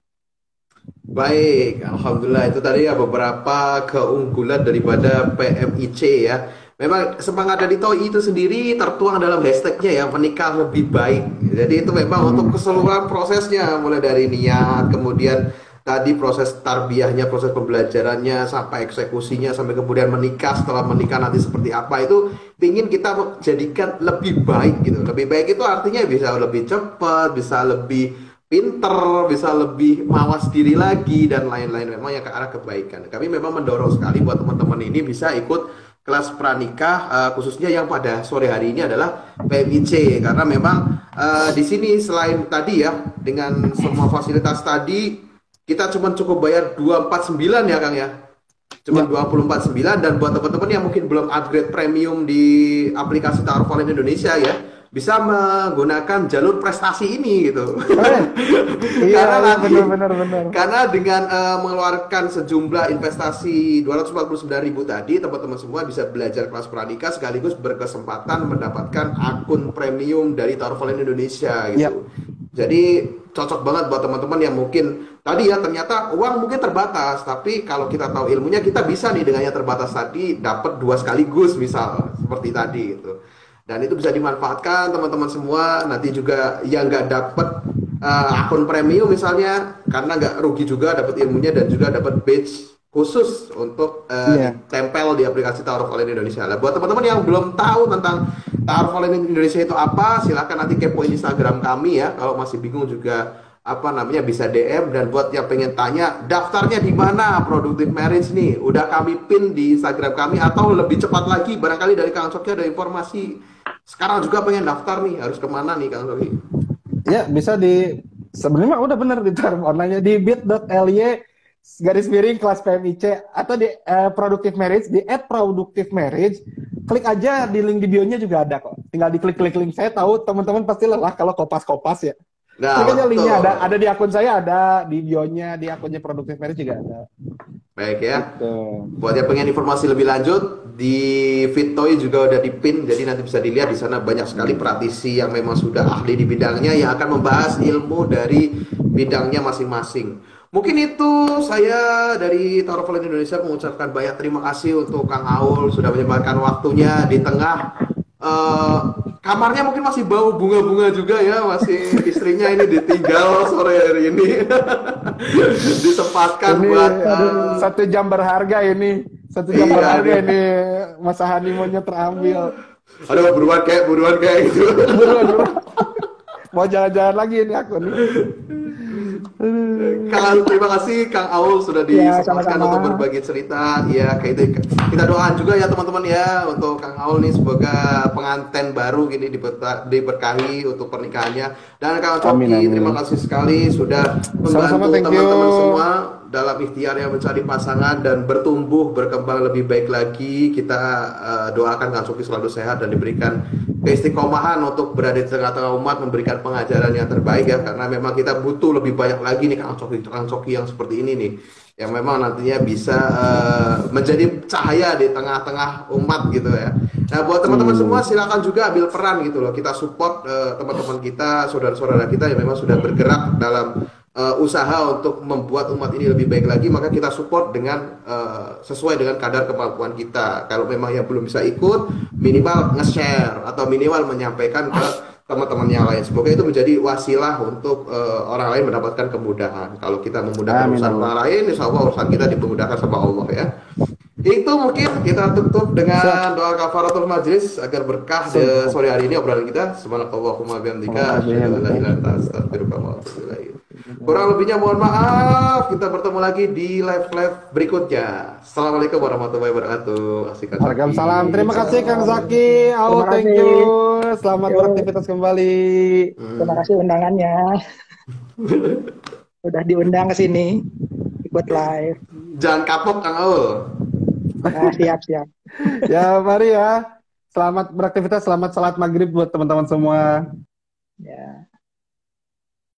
Baik, alhamdulillah itu tadi ya beberapa keunggulan daripada PMIC ya. Memang semangat dari TOI itu sendiri tertuang dalam hashtagnya ya, menikah lebih baik. Jadi itu memang untuk keseluruhan prosesnya, mulai dari niat, kemudian tadi proses tarbiyahnya, proses pembelajarannya, sampai eksekusinya, sampai kemudian menikah, setelah menikah nanti seperti apa, itu ingin kita jadikan lebih baik gitu. Lebih baik itu artinya bisa lebih cepat, bisa lebih pinter, bisa lebih mawas diri lagi, dan lain-lain, memang yang ke arah kebaikan. Kami memang mendorong sekali buat teman-teman ini bisa ikut kelas pranikah, khususnya yang pada sore hari ini adalah PMIC, karena memang di sini selain tadi ya, dengan semua fasilitas tadi, kita cuma cukup bayar 249 ya Kang ya. Cuma 249, dan buat teman-teman yang mungkin belum upgrade premium di aplikasi Ta'aruf Online Indonesia ya, bisa menggunakan jalur prestasi ini gitu. Iya, benar. Karena dengan mengeluarkan sejumlah investasi 249.000 tadi, teman-teman semua bisa belajar kelas pranikah sekaligus berkesempatan mendapatkan akun premium dari Ta'aruf Online Indonesia gitu. Jadi cocok banget buat teman-teman yang mungkin tadi ya, ternyata uang mungkin terbatas, tapi kalau kita tahu ilmunya, kita bisa nih dengan yang terbatas tadi dapat 2 sekaligus misal seperti tadi gitu. Dan itu bisa dimanfaatkan teman-teman semua. Nanti juga yang nggak dapat akun premium misalnya, karena nggak rugi juga dapat ilmunya, dan juga dapat badge khusus untuk tempel di aplikasi Ta'aruf Online Indonesia. Nah, buat teman-teman yang belum tahu tentang Ta'aruf Online Indonesia itu apa, silahkan nanti kepoin Instagram kami ya. Kalau masih bingung juga bisa DM. Dan buat yang pengen tanya daftarnya di mana Productive Marriage nih, udah kami pin di Instagram kami. Atau lebih cepat lagi, barangkali dari Kang Coki ada informasi sekarang juga pengen daftar nih, harus kemana nih Kang Coki? Ya, bisa sebenarnya udah bener di Ta'aruf Online-nya di bit.ly/kelas PMIC, atau di Productive Marriage, di @productivemarriage. Klik aja di link di bio-nya juga ada kok. Tinggal diklik link. Saya tahu teman-teman pasti lelah kalau kopas-kopas ya. Nah, klik aja linknya, ada di akun saya, ada di bio-nya, di akunnya Productive Marriage juga ada. Baik ya. Gitu. Buat yang pengen informasi lebih lanjut, di Fitoi juga udah dipin, jadi nanti bisa dilihat di sana banyak sekali praktisi yang memang sudah ahli di bidangnya yang akan membahas ilmu dari bidangnya masing-masing. Mungkin itu saya dari Ta'aruf Online Indonesia mengucapkan banyak terima kasih untuk Kang Aul sudah menyempatkan waktunya di tengah kamarnya mungkin masih bau bunga-bunga juga ya, masih istrinya ini ditinggal sore hari ini. Disempatkan buat 1 jam berharga ini. 1 jam berharga ini, masa honeymoonnya terambil. Aduh, buruan kayak gitu. Buruan. Mau jalan-jalan lagi ini aku nih. Terima kasih Kang Aul sudah disempatkan untuk berbagi cerita. Ya, kayak itu. Kita doakan juga ya teman-teman ya untuk Kang Aul nih, semoga pengantin baru gini diberkahi untuk pernikahannya. Dan Kang Coki, terima kasih sekali sudah membantu teman-teman semua dalam ikhtiarnya mencari pasangan dan bertumbuh, berkembang lebih baik lagi. Kita doakan Kang Coki selalu sehat dan diberikan keistiqomahan untuk berada di tengah-tengah umat, memberikan pengajaran yang terbaik ya, karena memang kita butuh lebih banyak lagi nih Kang Coki yang seperti ini nih, yang memang nantinya bisa menjadi cahaya di tengah-tengah umat gitu ya. Nah, buat teman-teman semua silakan juga ambil peran gitu loh, kita support teman-teman kita, saudara-saudara kita yang memang sudah bergerak dalam usaha untuk membuat umat ini lebih baik lagi, maka kita support dengan sesuai dengan kadar kemampuan kita. Kalau memang yang belum bisa ikut, minimal nge-share atau minimal menyampaikan ke teman-teman yang lain. Semoga itu menjadi wasilah untuk orang lain mendapatkan kemudahan. Kalau kita memudahkan Amin, urusan Allah. orang lain, insya Allah urusan kita dimudahkan sama Allah ya. Itu mungkin kita tutup dengan Siap. doa kafaratul majlis agar berkah di sore hari ini obrolan kita. Subhanakallahumma bihamdika asyhadu an la ilaha illa anta astaghfiruka wa atubu ilaik. Kurang lebihnya mohon maaf. Kita bertemu lagi di live berikutnya. Assalamualaikum warahmatullahi wabarakatuh. Asik Kang Zaki. Waalaikumsalam. Terima kasih Kang Zaki. Terima Thank kasih. you. Selamat Yo. beraktivitas kembali. Terima kasih undangannya. Udah diundang ke sini ikut live. Jangan kapok Kang Aul. Nah, siap. Ya, mari ya. Selamat beraktivitas, selamat salat maghrib buat teman-teman semua. Ya.